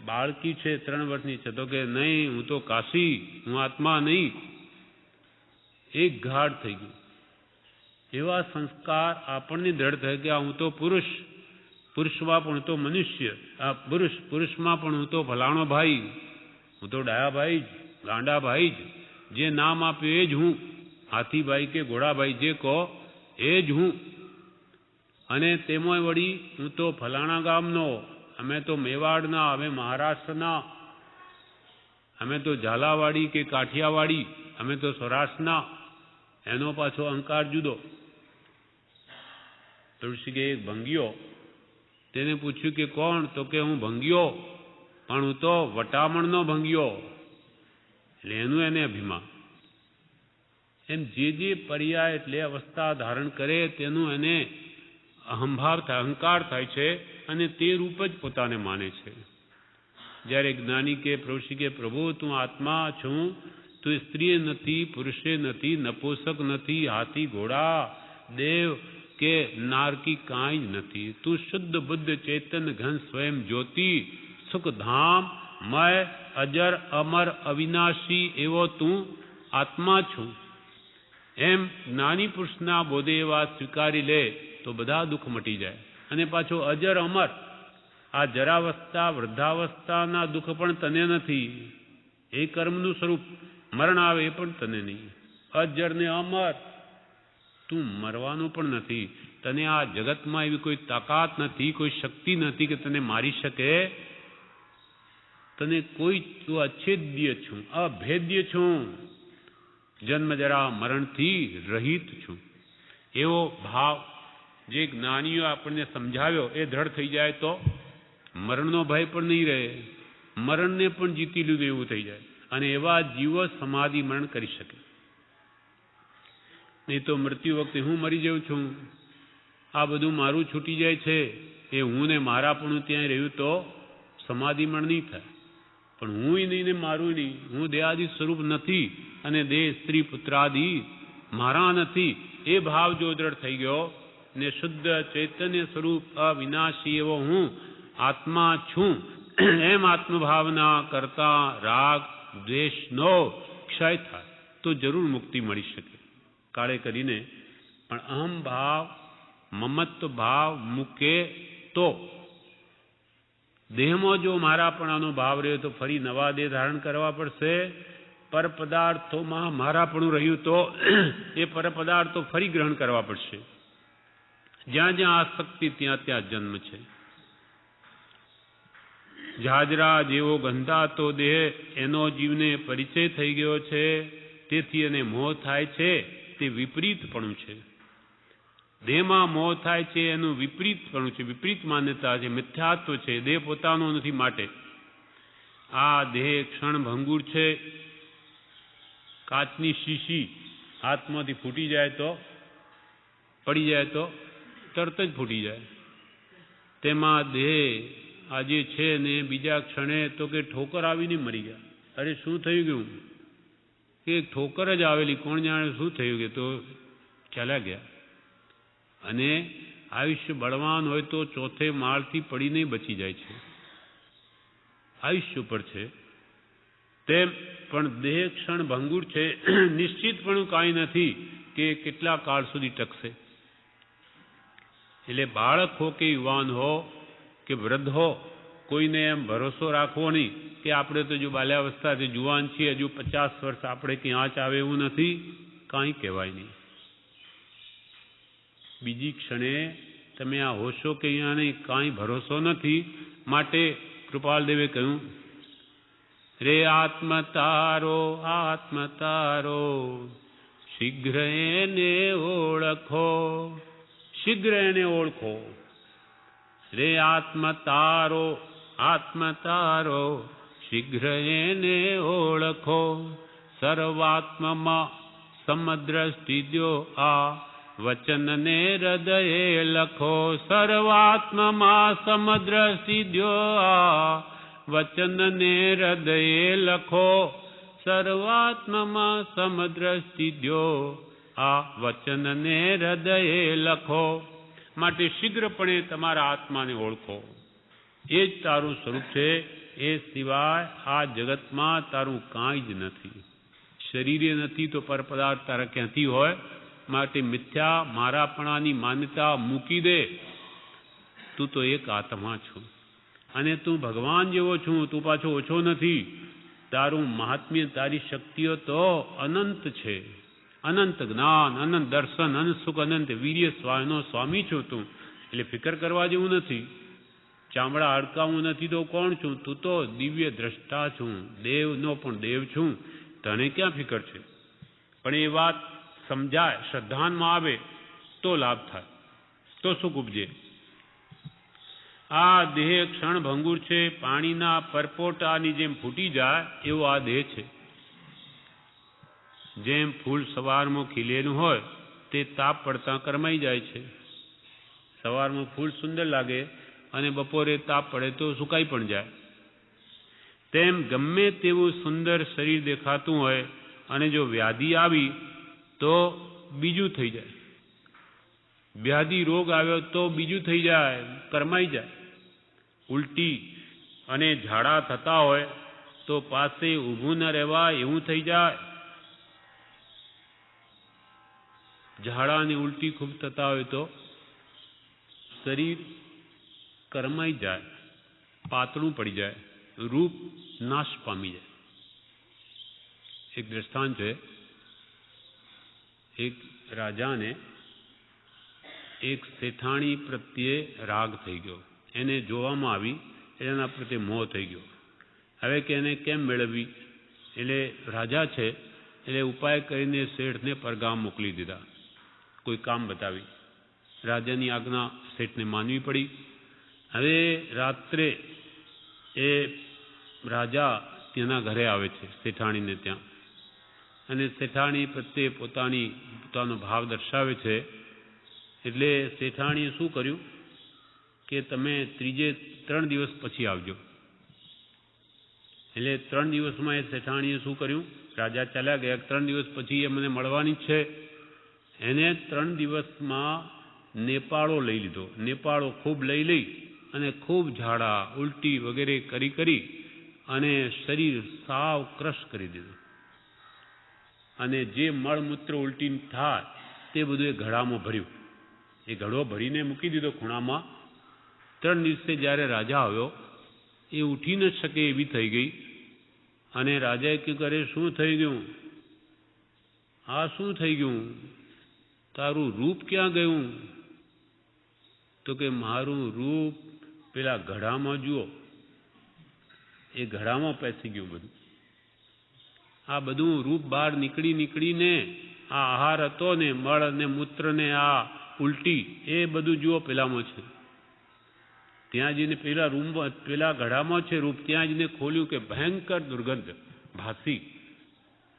બાળકી છે 3 વર્ષની છે, તો કે નહીં, હું તો કાશી, હું આત્મા નહીં. એક ગાઢ થઈ ગયું. એવા સંસ્કાર આપણને દ્રઢ થઈ ગયા. હું તો પુરુષ, પુરુષમાં પણ હું તો મનુષ્ય, આ પુરુષમાં પણ હું તો ફલાણો ભાઈ, હું તો ડાયાભાઈ જ, ગાંડાભાઈ જ. જે નામ આપ્યું એ જ હું. હાથીભાઈ કે ઘોડાભાઈ જે કહો એ જ હું. અને તેમાં વળી હું તો ફલાણા ગામનો, અમે તો મેવાડના, અમે મહારાષ્ટ્રના, અમે તો ઝાલાવાડી કે કાઠિયાવાડી, અમે તો સૌરાષ્ટ્રના. એનો પાછો અહંકાર જુદો. તુલસી કે એક ભંગીઓ, તેને પૂછ્યું કે કોણ? તો કે હું ભંગીઓ, પણ હું તો વટામણનો ભંગીઓ. એટલે એનું એને અભિમાન. એમ જે પર્યાય એટલે અવસ્થા ધારણ કરે તેનું એને અહંભાવ થાય, અહંકાર થાય છે, અને તે રૂપ જ પોતાને માને છે. જ્યારે જ્ઞાની કે પ્રભુ કે પ્રભુ તું આત્મા છું, તું સ્ત્રી નથી, પુરુષે નથી, નપુંસક નથી, હાથી ઘોડા દેવ કે નારકી કાંઈ જ નથી. તું શુદ્ધ બુદ્ધ ચેતન ઘન સ્વયં જ્યોતિ સુખધામ મય અજર અમર અવિનાશી એવો તું આત્મા છું. એમ જ્ઞાની પુરુષના બોધે એવા સ્વીકારી લે તો બધા દુઃખ મટી જાય. અને પાછો અજર અમર, આ જરાવસ્થા વૃદ્ધાવસ્થાના દુઃખ પણ તને નથી. એ કર્મનું સ્વરૂપ. મરણ આવે એ પણ તને નહીં. અજર ને અમર, તું મરવાનું પણ નથી. તને આ જગતમાં એવી કોઈ તાકાત નથી, કોઈ શક્તિ નથી કે તને મારી શકે. તને કોઈ, તું અછેદ્ય છું, અભેદ્ય છું, જન્મ જરા મરણથી રહિત છું. એવો ભાવ જે જ્ઞાનીઓ આપણને સમજાવ્યો એ દ્રઢ થઈ જાય તો મરણનો ભય પણ નહીં રહે. મરણને પણ જીતી લીધું એવું થઈ જાય. અને એવા જીવો સમાધિ મરણ કરી શકે. નહીં તો મૃત્યુ વખતે હું મરી જાઉં છું, આ બધું મારું છૂટી જાય છે, એ હું ને મારા પણ ત્યાં રહ્યું તો સમાધિ મરણ નહીં થાય. પણ હું નહીં ને મારું નહીં, હું દેહાદિ સ્વરૂપ નથી, અને દેહ સ્ત્રી પુત્રાદિ મારા નથી. એ ભાવ જો દ્રઢ થઈ ગયો ને શુદ્ધ ચૈતન્ય સ્વરૂપ અવિનાશી એવો હું આત્મા છું, એમ આત્મભાવના કરતા રાગ દ્વેષનો ક્ષય થાય તો જરૂર મુક્તિ મળી શકે. કાળે કરીને પણ અહમ ભાવ મમત્વ ભાવ મૂકે તો દેહમાં જો મારાપણાનો ભાવ રહ્યો તો ફરી નવા દેહ ધારણ કરવા પડશે. પરપદાર્થોમાં મારાપણું રહ્યું તો એ પરપદાર્થો ફરી ગ્રહણ કરવા પડશે. જ્યાં જ્યાં આસક્તિ ત્યાં ત્યાં જન્મ છે. જાજરા જેવો ગંધાતો દેહ એનો જીવને પરિચય થઈ ગયો છે, તેથી એને મોહ થાય છે. તે વિપરીતપણું છે. દેહમાં મોહ થાય છે એનું વિપરીતપણું છે, વિપરીત માન્યતા છે, મિથ્યાત્વ છે. દેહ પોતાનો નથી. માટે આ દેહ ક્ષણભંગુર છે. કાચની શીશી હાથમાંથી ફૂટી જાય તો, પડી જાય તો તરત જ ફૂટી જાય. તેમાં દેહ આજે છે ને બીજા ક્ષણે તો કે ઠોકર આવીને મરી ગયા. અરે શું થયું ગયું? કે ઠોકર જ આવેલી, કોણ જાણે શું થયું કે તો ચાલ્યા ગયા. અને આયુષ્ય બળવાન હોય તો ચોથે માળથી પડીને બચી જાય છે. આયુષ્ય ઉપર છે. તેમ પણ દેહ ક્ષણ ભંગુર છે. નિશ્ચિતપણું કાંઈ નથી કે કેટલા કાળ સુધી ટકશે. એટલે બાળક હો કે યુવાન હો કે વૃદ્ધ હો, કોઈને એમ ભરોસો રાખવો નહીં કે આપણે તો જો બાલ્યાવસ્થાથી જુવાન છીએ, હજુ 50 વર્ષ આપણે ક્યાં જ આવે એવું નથી. કાંઈ કહેવાય નહીં. બીજી ક્ષણે તમે આ હોશો કે અહીંયા નહીં, કાંઈ ભરોસો નથી. માટે કૃપાલદેવે કહ્યું, રે આત્મ તારો શીઘ્ર એને ઓળખો. શીઘ્ર એને ઓળખો. રે આત્મ તારો શીઘ્ર એને ઓળખો. સર્વાત્મમાં સમદ્રષ્ટિ દ્યો આ વચનને હૃદયે લખો. સર્વાત્મમાં સમદ્રષ્ટિ દ્યો આ વચનને હૃદયે લખો. સર્વાત્મમાં સમદ્રષ્ટિ દ્યો આ વચનને હૃદયે લખો. માટે શીઘ્રપણે તમારા આત્માને ઓળખો. એ જ તારું સ્વરૂપ છે. એ સિવાય આ જગતમાં તારું કાંઈ જ નથી. શરીરે નથી તો પરપદાર્થ તારા ક્યાંથી હોય? માટે મિથ્યા મારાપણાની માન્યતા મૂકી દે. તું તો એક આત્મા છું અને તું ભગવાન જેવો છું. તું પાછો ઓછો નથી. તારું મહાત્મ્ય, તારી શક્તિઓ તો અનંત છે. અનંત જ્ઞાન, અનંત દર્શન, અનંત સુખ, અનંત વીર્ય સ્વાયનો સ્વામી છું તું. એટલે ફિકર કરવા જેવું નથી. ચામડા અડકાવું નથી તો કોણ છું? તું તો દિવ્ય દ્રષ્ટા છું, દેવનો પણ દેવ છું. તને ક્યાં ફિકર છે? પણ એ વાત સમજાય, શ્રદ્ધાનમાં આવે તો લાભ થાય, તો સુખ ઉપજે. આ દેહ ક્ષણ ભંગુર છે. પાણીના પરપોટાની જેમ ફૂટી જાય એવો આ દેહ છે. જેમ ફૂલ સવારમાં ખીલેલું હોય તે તાપ પડતા કરમાઈ જાય છે. સવારમાં ફૂલ સુંદર લાગે અને બપોરે તાપ પડે તો સુકાઈ પણ જાય. તેમ ગમે તેવું સુંદર શરીર દેખાતું હોય અને જો વ્યાધિ આવી તો બીજું થઈ જાય. વ્યાધિ રોગ આવ્યો તો બીજું થઈ જાય, કરમાઈ જાય. ઉલટી અને ઝાડા થતા હોય તો પાસે ઊભું ન રહેવાય એવું થઈ જાય. ઝાડા અને ઉલટી ખૂબ થતા હોય તો શરીર કરમાઈ જાય, પાતળું પડી જાય, રૂપ નાશ પામી જાય. એક દ્રષ્ટાંત છે. એક રાજાને એક શેઠાણી પ્રત્યે રાગ થઈ ગયો. એને જોવામાં આવી, એના પ્રત્યે મોહ થઈ ગયો. હવે કે એને કેમ મેળવવી? એટલે રાજા છે એટલે ઉપાય કરીને શેઠને પરગામ મોકલી દીધા, કોઈ કામ બતાવી. રાજાની આજ્ઞા શેઠને માનવી પડી. હવે રાત્રે એ રાજા તેના ઘરે આવે છે, શેઠાણીને ત્યાં, અને શેઠાણી પ્રત્યે પોતાનો ભાવ દર્શાવે છે. એટલે શેઠાણીએ શું કર્યું કે તમે 3 દિવસ પછી આવજો. એટલે 3 દિવસમાં એ શેઠાણીએ શું કર્યું? રાજા ચાલ્યા ગયા, 3 દિવસ પછી એ મને મળવાની જ છે. એને 3 દિવસમાં નેપાળો લઈ લીધો. નેપાળો ખૂબ લઈ અને ખૂબ ઝાડા ઉલટી વગેરે કરી અને શરીર સાવ ક્રશ કરી દીધું. અને જે મળમૂત્ર ઉલટી થાય તે બધું એ ઘડામાં ભર્યું. એ ઘડો ભરીને મૂકી દીધો ખૂણામાં. 3 દિવસે જ્યારે રાજા આવ્યો એ ઉઠી ન શકે એવી થઈ ગઈ અને રાજાએ કહ્યું કરે શું થઈ ગયું? આ શું થઈ ગયું? તારું રૂપ ક્યાં ગયું? તો કે મારું રૂપ પેલા ઘડામાં જુઓ, એ ઘડામાં પેસી ગયું બધું. આ બધું રૂપ બહાર નીકળીને આ આહાર હતો ને, મળ અને મૂત્ર ને આ ઉલટી, એ બધું જુઓ પેલામાં છે. ત્યાં જઈને પેલા રૂમમાં, પેલા ઘડામાં છે રૂપ, ત્યાં જઈને ખોલ્યું કે ભયંકર દુર્ગંધ ભાસી.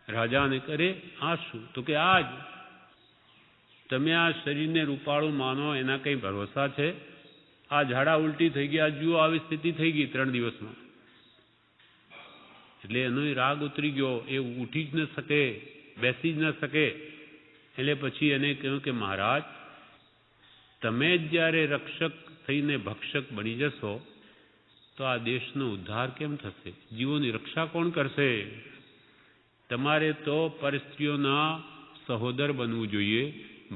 રાજાને કરે આ શું? તો કે આ જ. તમે આ શરીરને રૂપાળું માનો, એના કંઈ ભરોસા છે? આ ઝાડા ઉલટી થઈ ગયા, જુઓ આવી સ્થિતિ થઈ ગઈ 3 દિવસમાં. એટલે એનો રાગ ઉતરી ગયો, એ ઉઠી જ ન શકે, બેસી જ ન શકે. એટલે પછી એને કહ્યું કે મહારાજ, તમે જ જ્યારે રક્ષક થઈને ભક્ષક બની જશો તો આ દેશનો ઉદ્ધાર કેમ થશે? જીવોની રક્ષા કોણ કરશે? તમારે તો પરસ્ત્રીઓના સહોદર બનવું જોઈએ,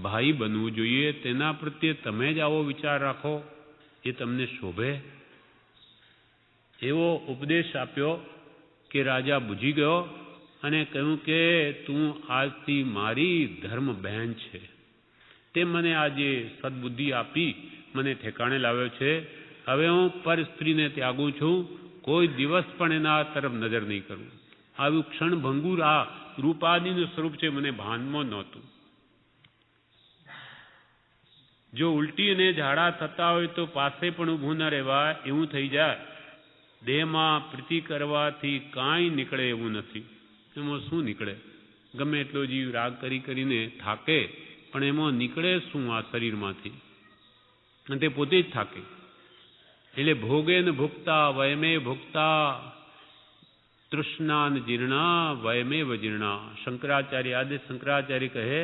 ભાઈ બનવું જોઈએ. તેના પ્રત્યે તમે જ આવો વિચાર રાખો, એ તમને શોભે? એવો ઉપદેશ આપ્યો કે રાજા બુજી ગયો અને કહ્યું કે તું આજથી મારી ધર્મ બહેન છે. તે મને આજે સદબુદ્ધિ આપી, મને ઠેકાણે લાવ્યો છે. હવે હું પર સ્ત્રીને ત્યાગું છું, કોઈ દિવસ પણ એના તરફ નજર નહીં કરું. આવું ક્ષણભંગુર આ રૂપાદિનું સ્વરૂપ છે, મને ભાનમાં નહોતું. જો ઉલટી અને ઝાડા થતા હોય તો પાસે પણ ઊભું ન રહેવાય એવું થઈ જાય. દેહમાં પ્રીતિ કરવાથી કાંઈ નીકળે એવું નથી. એમાં શું નીકળે? ગમે એટલો જીવ રાગ કરીને થાકે, પણ એમાં નીકળે શું આ શરીરમાંથી? અને તે પોતે જ થાકે. એટલે ભોગે ન ભુક્તા વયમે ભુક્તા, તૃષ્ણા જીર્ણા વયમેવ જીર્ણા. આદિ શંકરાચાર્ય કહે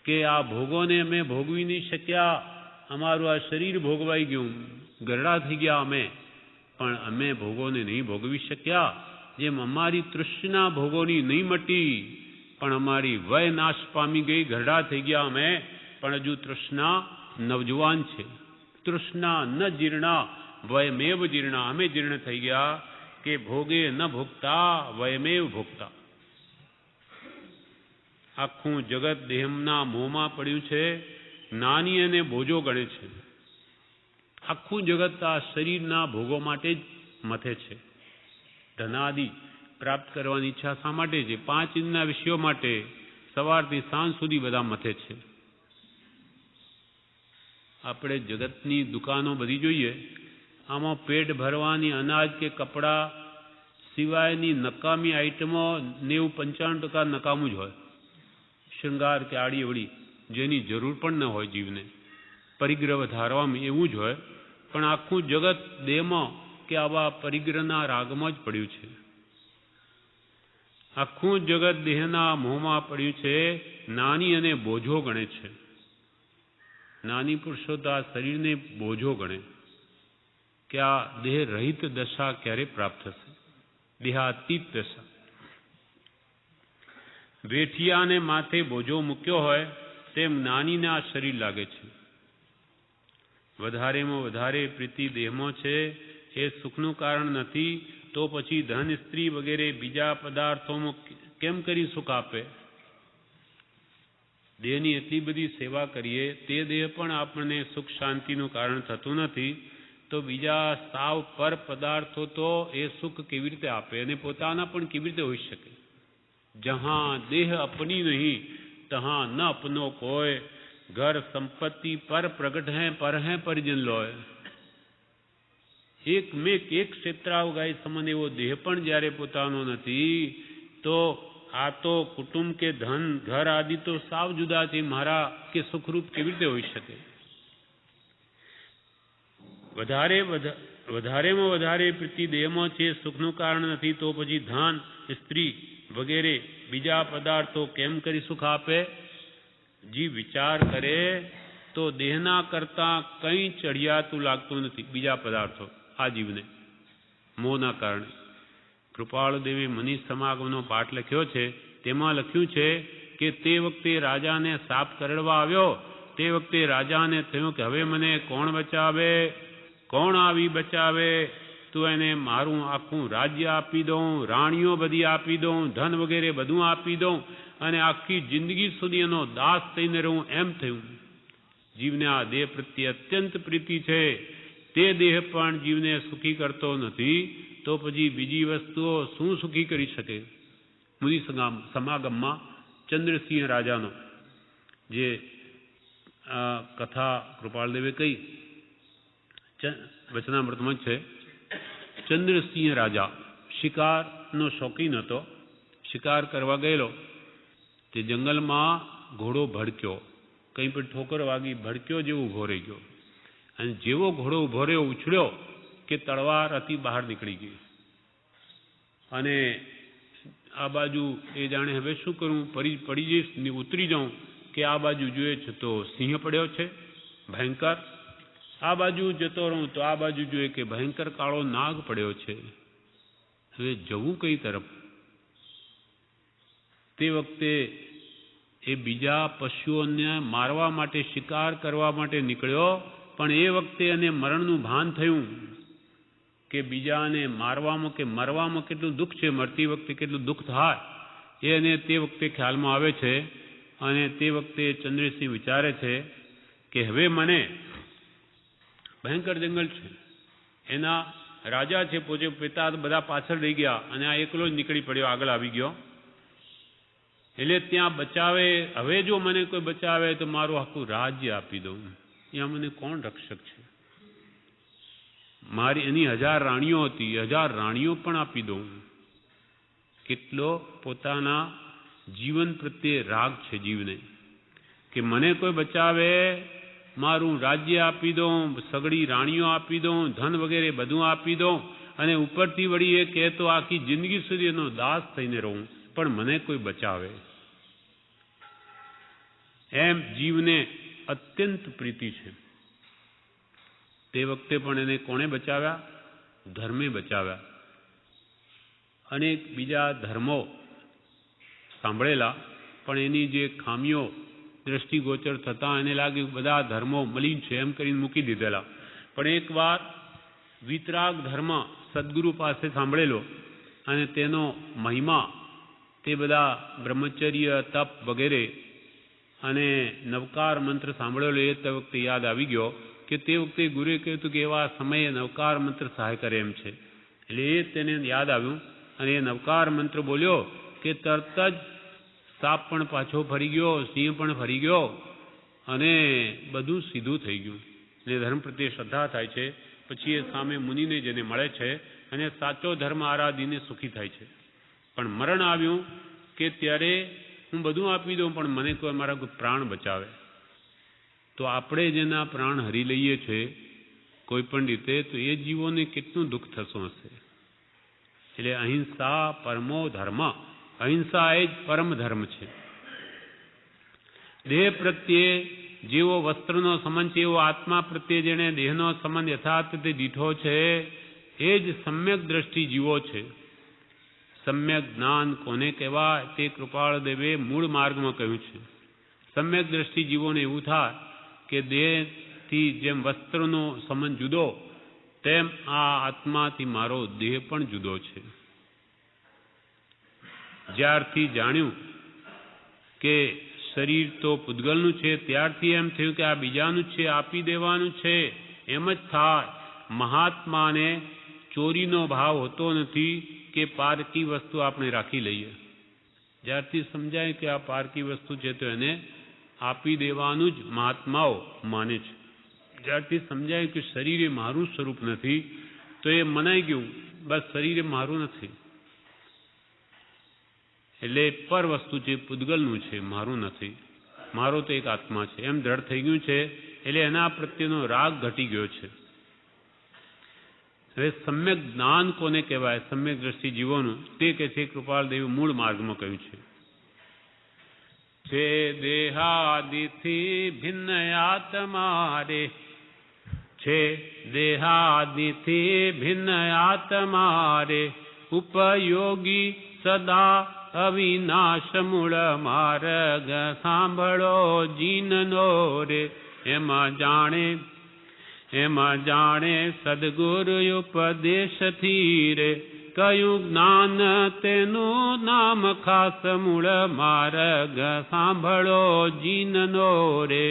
કે આ ભોગોને અમે ભોગવી નહીં શક્યા, અમારું આ શરીર ભોગવાઈ ગયું, ગરડા થઈ ગયા અમે, પણ અમે ભોગોને નહીં ભોગવી શક્યા. જેમ અમારી તૃષ્ણા ભોગોની નહીં મટી, પણ અમારી વય નાશ પામી ગઈ, ગરડા થઈ ગયા અમે, પણ હજુ તૃષ્ણા નવજવાન છે. તૃષ્ણા ન જીર્ણા વયમેવ જીર્ણા. અમે જીર્ણ થઈ ગયા કે ભોગે ન ભોગતા વયમેવ ભોગતા. આખું જગત દેહના મોહમાં પડ્યું છે, નાની અને બોજો ગણે છે. આખું જગત આ શરીરના ભોગો માટે જ મથે છે. ધનાદિ પ્રાપ્ત કરવાની ઈચ્છા શા માટે છે? 5 ઇન્દ્રના વિષયો માટે સવારથી સાંજ સુધી બધા મથે છે. આપણે જગતની દુકાનો બધી જોઈએ, આમાં પેટ ભરવાની અનાજ કે કપડાં સિવાયની નકામી આઈટમો 90-95% નકામું જ હોય. શૃંગાર કે આડીઅવળી જેની જરૂર પણ ન હોય જીવને, પરિગ્રહ વધારવામાં એવું જ હોય. પણ આખું જગત દેહમાં કે આવા પરિગ્રહના રાગમાં જ પડ્યું છે. આખું જગત દેહના મોહમાં પડ્યું છે, નાની અને બોજો ગણે છે. નાની પુરુષો તો આ શરીરને બોજો ગણે કે આ દેહ રહિત દશા ક્યારે પ્રાપ્ત થશે, દેહાતીત દશા. વેઠિયાને માથે બોજો મૂક્યો હોય તેમ નાનીને આ શરીર લાગે છે. વધારેમાં વધારે પ્રીતિ દેહમાં છે, એ સુખનું કારણ નથી, તો પછી ધન, સ્ત્રી વગેરે બીજા પદાર્થોમાં કેમ કરી સુખ આપે? દેહની એટલી બધી સેવા કરીએ, તે દેહ પણ આપણને સુખ શાંતિનું કારણ થતું નથી, તો બીજા સાવ પર પદાર્થો તો એ સુખ કેવી રીતે આપે? અને પોતાના પણ કેવી રીતે હોઈ શકે? જહાં દેહ અપની નહીં તહાં ન અપનો કોઈ, ઘર સંપત્તિ પર પ્રગટ હૈ પર હૈ પરિજન લોય. એક મેક એક ક્ષેત્રાવ ગાય સમન એવો દેહ પણ જ્યારે પોતાનો નથી, તો આ તો કુટુંબ કે ધન ઘર આદિ તો સાવ જુદા છે, મારા કે સુખરૂપ કેવી રીતે હોઈ શકે? વધારેમાં વધારે પ્રીતિ દેહમાં છે, સુખનું કારણ નથી, તો પછી ધન, સ્ત્રી વગેરે બીજા પદાર્થો કેમ કરી સુખ આપે? જીવ વિચાર કરે તો દેહના કરતા કંઈ ચડિયાતું લાગતું નથી બીજા પદાર્થો આ જીવને, મોહના કારણે. કૃપાળુદેવે મનીષ સમાગમનો પાઠ લખ્યો છે, તેમાં લખ્યું છે કે તે વખતે રાજાને સાપ કરડવા આવ્યો, તે વખતે રાજાને થયું કે હવે મને કોણ બચાવે, કોણ આવી બચાવે? તો એને મારું આખું રાજ્ય આપી દઉં, રાણીઓ બધી આપી દઉં, ધન વગેરે બધું આપી દઉં અને આખી જિંદગી સુધી એનો દાસ થઈને રહું, એમ થયું. જીવને આ દેહ પ્રત્યે અત્યંત પ્રીતિ છે. તે દેહ પણ જીવને સુખી કરતો નથી, તો પછી બીજી વસ્તુઓ શું સુખી કરી શકે? મુનિ સમાગમમાં ચંદ્રસિંહ રાજાનો જે કથા કૃપાળદેવે કહી વચનામૃતમાં છે. ચંદ્રસિંહ રાજા શિકારનો શોખીન હતો. શિકાર કરવા ગયેલો તે જંગલમાં ઘોડો ભડક્યો, કંઈ પણ ઠોકર વાગી ભડક્યો જેવો ઊભો રહી ગયો અને જેવો ઘોડો ઊભો રહ્યો ઉછળ્યો કે તલવાર હતી બહાર નીકળી ગઈ અને આ બાજુ એ જાણે હવે શું કરું, પડી જઈશ ને ઉતરી જાઉં કે આ બાજુ જોઈએ છે તો સિંહ પડ્યો છે ભયંકર, આ બાજુ જતો રહું તો આ બાજુ જોઈએ કે ભયંકર કાળો નાગ પડ્યો છે. હવે જવું કઈ તરફ? તે વખતે એ બીજા પશુઓને મારવા માટે, શિકાર કરવા માટે નીકળ્યો, પણ એ વખતે એને મરણનું ભાન થયું કે બીજાને મારવામાં કે મરવામાં કેટલું દુઃખ છે, મરતી વખતે કેટલું દુઃખ થાય એને તે વખતે ખ્યાલમાં આવે છે. અને તે વખતે ચંદ્રસિંહ વિચારે છે કે હવે મને ભયંકર જંગલ છે, એના રાજા છે પોતે, પિતા બધા પાછળ રહી ગયા અને આ એકલો જ નીકળી પડ્યો, આગળ આવી ગયો. એટલે ત્યાં બચાવે, હવે જો મને કોઈ બચાવે તો મારું આખું રાજ્ય આપી દઉં. ત્યાં મને કોણ રક્ષક છે? મારી એની 1000 રાણીઓ હતી, 1000 રાણીઓ પણ આપી દઉં. કેટલો પોતાના જીવન પ્રત્યે રાગ છે જીવને, કે મને કોઈ બચાવે, મારું રાજ્ય આપી દઉં, સગડી રાણીઓ આપી દઉં, ધન વગેરે બધું આપી દઉં અને ઉપરથી વળી એ કહેતો આખી જિંદગી સુધી એનો દાસ થઈને રહું, પણ મને કોઈ બચાવે. એમ જીવને અત્યંત પ્રીતિ છે. તે વખતે પણ એને કોણે બચાવ્યા? ધર્મે બચાવ્યા. અનેક બીજા ધર્મો સાંભળેલા, પણ એની જે ખામીઓ દ્રષ્ટિગોચર થતાં એને લાગ્યું બધા ધર્મો મલિન છે એમ કરીને મૂકી દીધેલા. પણ એકવાર વિતરાગ ધર્મ સદગુરુ પાસે સાંભળેલો અને તેનો મહિમા, તે બધા બ્રહ્મચર્ય, તપ વગેરે અને નવકાર મંત્ર સાંભળેલો એ તે વખતે યાદ આવી ગયો કે તે વખતે ગુરુએ કહ્યું હતું કે એવા સમયે નવકાર મંત્ર સહાય કરે એમ છે. એટલે એ તેને યાદ આવ્યું અને એ નવકાર મંત્ર બોલ્યો કે તરત જ સાપ પણ પાછો ફરી ગયો, સિંહ પણ ફરી ગયો અને બધું સીધું થઈ ગયું. એટલે ધર્મ પ્રત્યે શ્રદ્ધા થાય છે. પછી એ સામે મુનિને જેને મળે છે અને સાચો ધર્મ આરાધીને સુખી થાય છે. પણ મરણ આવ્યું કે ત્યારે હું બધું આપી દઉં પણ મને કોઈ મારા કોઈ પ્રાણ બચાવે, તો આપણે જેના પ્રાણ હરી લઈએ છીએ કોઈ પણ રીતે, તો એ જીવોને કેટલું દુઃખ થતું હશે. એટલે અહિંસા પરમો ધર્મ, અહિંસા એ જ પરમ ધર્મ છે. દેહ પ્રત્યે જેવો વસ્ત્રનો સંબંધ છે એવો આત્મા પ્રત્યે જેને દેહનો સંબંધ યથાર્થ રીતે દીઠો છે એ જ સમ્યક દ્રષ્ટિ જીવો છે. સમ્યક જ્ઞાન કોને કહેવાય તે કૃપાળદેવે મૂળ માર્ગમાં કહ્યું છે. સમ્યક દ્રષ્ટિ જીવોને એવું થાય કે દેહથી જેમ વસ્ત્રનો સંબંધ જુદો, તેમ આ આત્માથી મારો દેહ પણ જુદો છે. જ્યારથી જાણ્યું કે શરીર તો પૂતગલનું છે, ત્યારથી એમ થયું કે આ બીજાનું છે, આપી દેવાનું છે. એમ જ થાય. મહાત્માને ચોરીનો ભાવ હોતો નથી કે પારકી વસ્તુ આપણે રાખી લઈએ. જ્યારથી સમજાય કે આ પારકી વસ્તુ છે તો એને આપી દેવાનું જ મહાત્માઓ માને છે. જ્યારથી સમજાય કે શરીર એ મારું સ્વરૂપ નથી તો એ મનાઈ ગયું, બસ શરીર એ મારું નથી, એટલે પર વસ્તુ છે, પૂતગલનું છે, મારું નથી, મારો તો એક આત્મા છે એમ દ્રઢ થઈ ગયું છે. એટલે એના પ્રત્યેનો રાગ ઘટી ગયો છે. હવે સમ્યક જ્ઞાન કોને કહેવાય, સમ્યક દ્રષ્ટિ જીવોનું, તે કહે છે કૃપાળદેવ મૂળ માર્ગમાં કહ્યું છે. જે દેહાદિથી ભિન્ન આત્મા રે, છે દેહાદિથી ભિન્ન આત્મા રે, ઉપયોગી સદા અવિનાશ મૂળ માર્ગ સાંભળો જીનનો રે. એમાં જાણે એમાં જાણે સદગુરુ ઉપદેશથી રે કયું જ્ઞાન તેનું નામ ખાસ મૂળ માર્ગ સાંભળો જીનનો રે.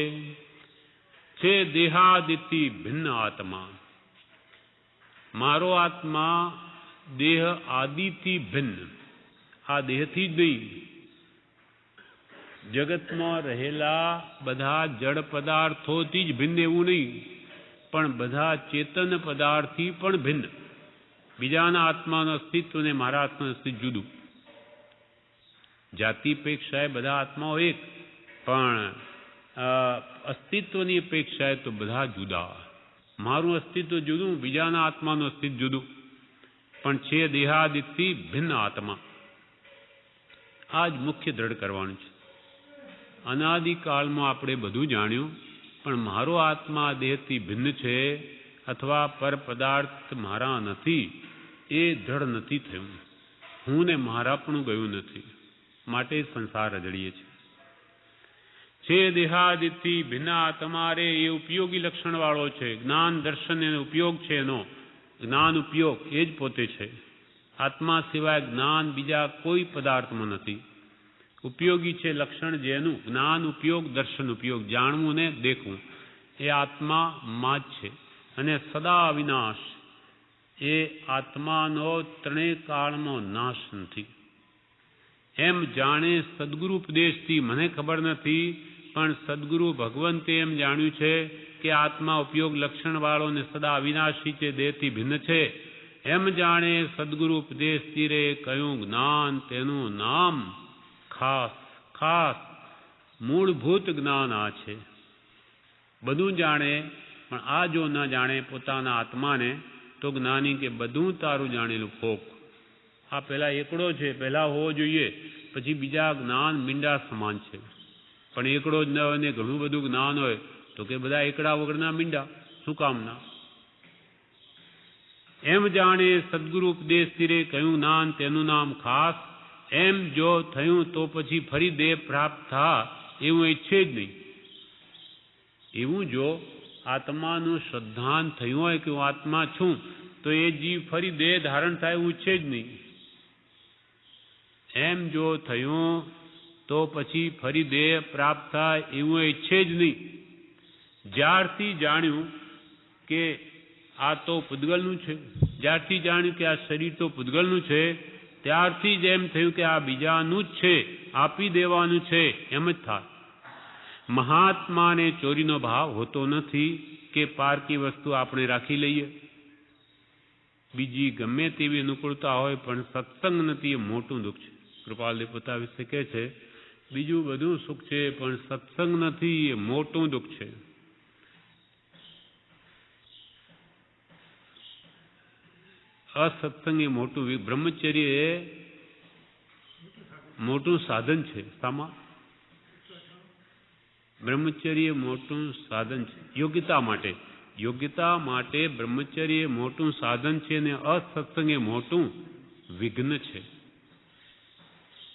છે દેહાદિથી ભિન્ન આત્મા. મારો આત્મા દેહ આદિથી ભિન્ન, આ દેહથી જ નહીં, જગતમાં રહેલા બધા જડ પદાર્થોથી જ ભિન્ન એવું નહીં, પણ બધા ચેતન પદાર્થથી પણ ભિન્ન. બીજાના આત્માનું અસ્તિત્વ ને મારા આત્માનું અસ્તિત્વ જુદું. જાતિપેક્ષાએ બધા આત્માઓ એક, પણ અસ્તિત્વની અપેક્ષાએ તો બધા જુદા. મારું અસ્તિત્વ જુદું, બીજાના આત્માનું અસ્તિત્વ જુદું, પણ છે દેહાદિથી ભિન્ન આત્મા. આ જ મુખ્ય દ્રઢ કરવાનું છે. અનાદિકાળમાં આપણે બધું જાણ્યું, પણ મારો આત્મા દેહથી ભિન્ન છે અથવા પર પદાર્થ મારા નથી, એ દ્રઢ નથી થયું. હું ને મારાપણું ગયું નથી, માટે સંસાર રજડીએ છીએ. છે દેહાદિથી ભિન્ન આત્મા રે, એ ઉપયોગી લક્ષણ વાળો છે. જ્ઞાન દર્શન એનો ઉપયોગ છે, એનો જ્ઞાન ઉપયોગ એ જ પોતે છે. આત્મા સિવાય જ્ઞાન બીજા કોઈ પદાર્થમાં નથી. ઉપયોગી છે લક્ષણ જેનું જ્ઞાન ઉપયોગ દર્શન ઉપયોગ, જાણવું ને દેખવું, એ આત્મામાં જ છે. અને સદા અવિનાશ, એ આત્માનો ત્રણેય કાળનો નાશ નથી. એમ જાણે સદગુરુ ઉપદેશથી મને ખબર નથી, પણ સદગુરુ ભગવંતે એમ જાણ્યું છે કે આત્મા ઉપયોગ લક્ષણ વાળો ને સદા અવિનાશી છે, દેહથી ભિન્ન છે. એમ જાણે સદગુરુ ઉપદેશથી રે કયું જ્ઞાન તેનું નામ ખાસ. ખાસ મૂળભૂત જ્ઞાન આ છે. બધું જાણે પણ આ જો ન જાણે પોતાના આત્માને, તો જ્ઞાની કે બધું તારું જાણેલું ફોક. આ પહેલા એકડો છે, પહેલા હોવો જોઈએ, પછી બીજા જ્ઞાન મીંડા સમાન છે. પણ એકડો જ ન હોય ને ઘણું બધું જ્ઞાન હોય તો કે બધા એકડા વગરના મીંડા, શું કામના? એમ જાણે સદગુરુ ઉપદેશથી રે કયું જ્ઞાન તેનું નામ ખાસ. એમ જો થયું તો પછી ફરી દેહ પ્રાપ્ત થા એવું ઈચ્છે જ નહીં. એવું જો આત્માનું શ્રદ્ધાન થયું હોય કે હું આત્મા છું, તો એ જીવ ફરી દેહ ધારણ થાય એવું ઈચ્છે જ નહીં. એમ જો થયું તો પછી ફરી દેહ પ્રાપ્ત થાય એવું ઈચ્છે જ નહીં. જ્યારથી જાણ્યું કે આ તો પૂતગલનું છે, જ્યારથી જાણ્યું કે આ શરીર તો પૂતગલનું છે, ત્યારથી જ એમ થયું કે આ બીજાનું જ છે, આપી દેવાનું છે, એમ જ થાય. મહાત્માને ચોરીનો ભાવ હોતો નથી કે પારકી વસ્તુ આપણે રાખી લઈએ. બીજી ગમે તેવી અનુકૂળતા હોય પણ સત્સંગ નથી, એ મોટું દુઃખ છે. કૃપાલદેવ પોતા વિશે કહે છે, બીજું બધું સુખ છે પણ સત્સંગ નથી, એ મોટું દુઃખ છે. અસત્સંગ એ મોટું, બ્રહ્મચર્ય એ મોટું સાધન છે. શામાં? બ્રહ્મચર્ય મોટું સાધન છે યોગ્યતા માટે. યોગ્યતા માટે બ્રહ્મચર્ય મોટું સાધન છે અને અસત્સંગ એ મોટું વિઘ્ન છે.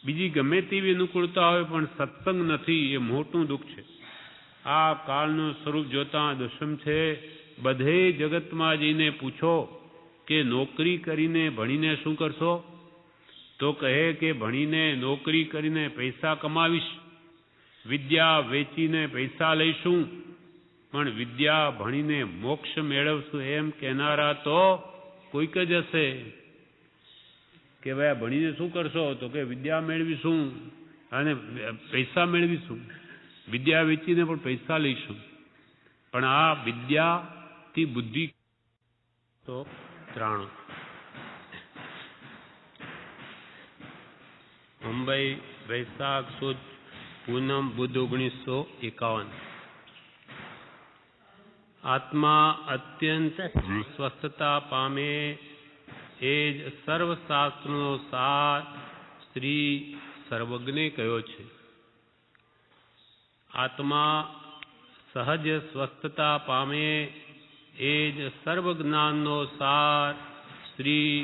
બીજી ગમે તેવી અનુકૂળતા હોય પણ સત્સંગ નથી, એ મોટું દુઃખ છે. આ કાળનું સ્વરૂપ જોતા દુષ્મ છે. બધે જગતમાં જઈને પૂછો કે નોકરી કરીને ભણીને શું કરશો, તો કહે કે ભણીને નોકરી કરીને પૈસા કમાવીશ, વિદ્યા વેચીને પૈસા લઈશું, પણ વિદ્યા ભણીને મોક્ષ મેળવશું એમ કહેનારા તો કોઈક જ હશે. કે ભાઈ ભણીને શું કરશો, તો કે વિદ્યા મેળવીશું અને પૈસા મેળવીશું, વિદ્યા વેચીને પણ પૈસા લઈશું. પણ આ વિદ્યાથી બુદ્ધિ તો 93 મુંબઈ વૈશાખ સુદ પૂનમ બુધ 1951. આત્મા અત્યંત સ્વસ્થતા પામે એ જ સર્વશાસ્ત્રનો સાર શ્રી સર્વજ્ઞે કહ્યો છે. આત્મા સહજ સ્વસ્થતા પામે એ જ સર્વજ્ઞાનનો સાર શ્રી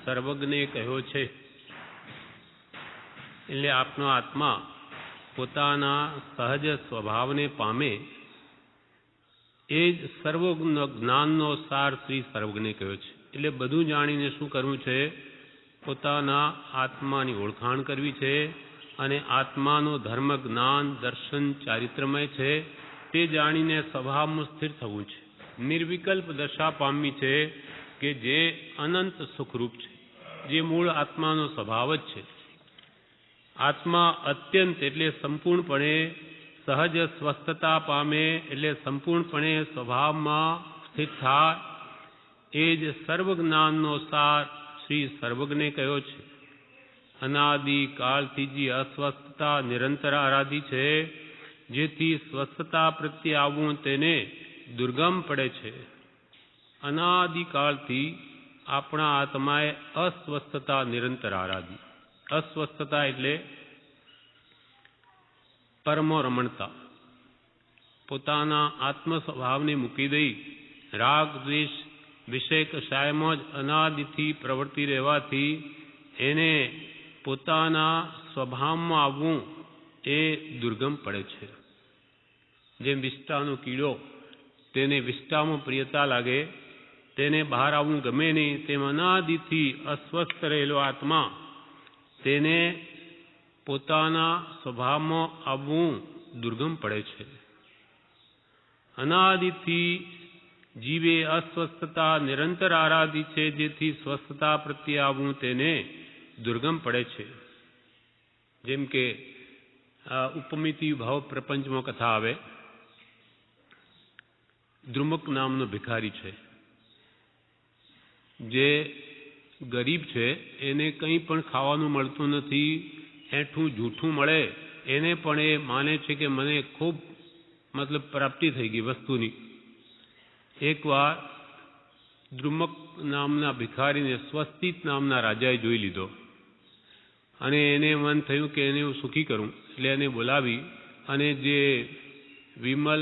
સર્વજ્ઞે કહ્યો છે. એટલે આપનો આત્મા પોતાના સહજ સ્વભાવને પામે એ જ સર્વ જ્ઞાનનો સાર શ્રી સર્વજ્ઞે કહ્યો છે. એટલે બધું જાણીને શું કરવું છે? પોતાના આત્માની ઓળખાણ કરવી છે અને આત્માનો ધર્મ જ્ઞાન દર્શન ચારિત્રમય છે તે જાણીને સ્વભાવમાં સ્થિર થવું છે. નિર્વિકલ્પ દશા પામવી છે કે જે અનંત સુખરૂપ છે, જે મૂળ આત્માનો સ્વભાવ જ છે. આત્મા અત્યંત એટલે સંપૂર્ણપણે સહજ સ્વસ્થતા પામે એટલે સંપૂર્ણપણે સ્વભાવમાં સ્થિત થાય. એ જ સર્વ જ્ઞાનનો સાર શ્રી સર્વજ્ઞે કહ્યો છે. અનાદિ કાળથી જે અસ્વસ્થતા નિરંતર આરાધી છે, જેથી સ્વસ્થતા પ્રત્યે આવવું તેને દુર્ગમ પડે છે. અનાદિકાળથી આપણા આત્માએ અસ્વસ્થતા નિરંતર આરાધી. અસ્વસ્થતા એટલે પરમો રમણતા. પોતાના આત્મ સ્વભાવને મૂકી દઈ રાગ દ્વેષ વિષય કશાયમાં જ અનાદિથી પ્રવૃત્તિ રહેવાથી એને પોતાના સ્વભાવમાં આવવું એ દુર્ગમ પડે છે. જેમ વિષ્ટાનો કીડો, તેને વિષ્ટામાં પ્રિયતા લાગે, તેને બહાર આવવું ગમે નહીં, તેમ અનાદિથી અસ્વસ્થ રહેલો આત્મા તેને પોતાના સ્વભાવમાં આવવું દુર્ગમ પડે છે. અનાદિથી જીવે અસ્વસ્થતા નિરંતર આરાધી છે, જેથી સ્વસ્થતા પ્રત્યે આવવું તેને દુર્ગમ પડે છે. જેમ કે ઉપમિતિ ભાવ પ્રપંચમાં કથા આવે. દ્રુમક નામનો ભિખારી છે, જે ગરીબ છે, એને કંઈ પણ ખાવાનું મળતું નથી, એઠું જૂઠું મળે એને પણ એ માને છે કે મને ખૂબ પ્રાપ્તિ થઈ ગઈ વસ્તુની. એકવાર દ્રુમક નામના ભિખારીને સ્વસ્તિત નામના રાજાએ જોઈ લીધો અને એને મન થયું કે એને હું સુખી કરું. એટલે એને બોલાવી અને જે વિમલ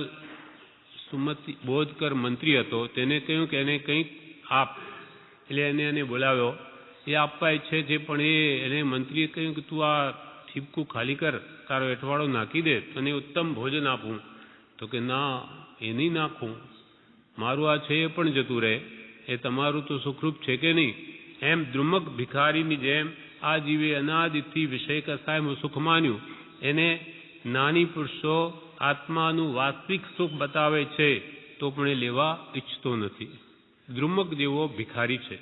સુમતિ બોધકર મંત્રી હતો તેને કહ્યું કે એને કંઈક આપ. એટલે એને બોલાવ્યો. એ આપવા ઈચ્છે છે, પણ એને મંત્રીએ કહ્યું કે તું આ ઠીપકું ખાલી કર, તારો એઠવાડો નાખી દે, તને ઉત્તમ ભોજન આપું. તો કે ના, એ નહીં નાખું, મારું આ છે એ પણ જતું રહે, એ તમારું તો સુખરૂપ છે કે નહીં. એમ દ્રુમક ભિખારીની જેમ આ જીવે અનાદિથી વિષય કસાયમાં સુખ માન્યું. એને નાની પુરુષો આત્માનું વાસ્તવિક સુખ બતાવે છે તો પણ એ લેવા ઈચ્છતો નથી. દ્રુમક જેવો ભિખારી છે.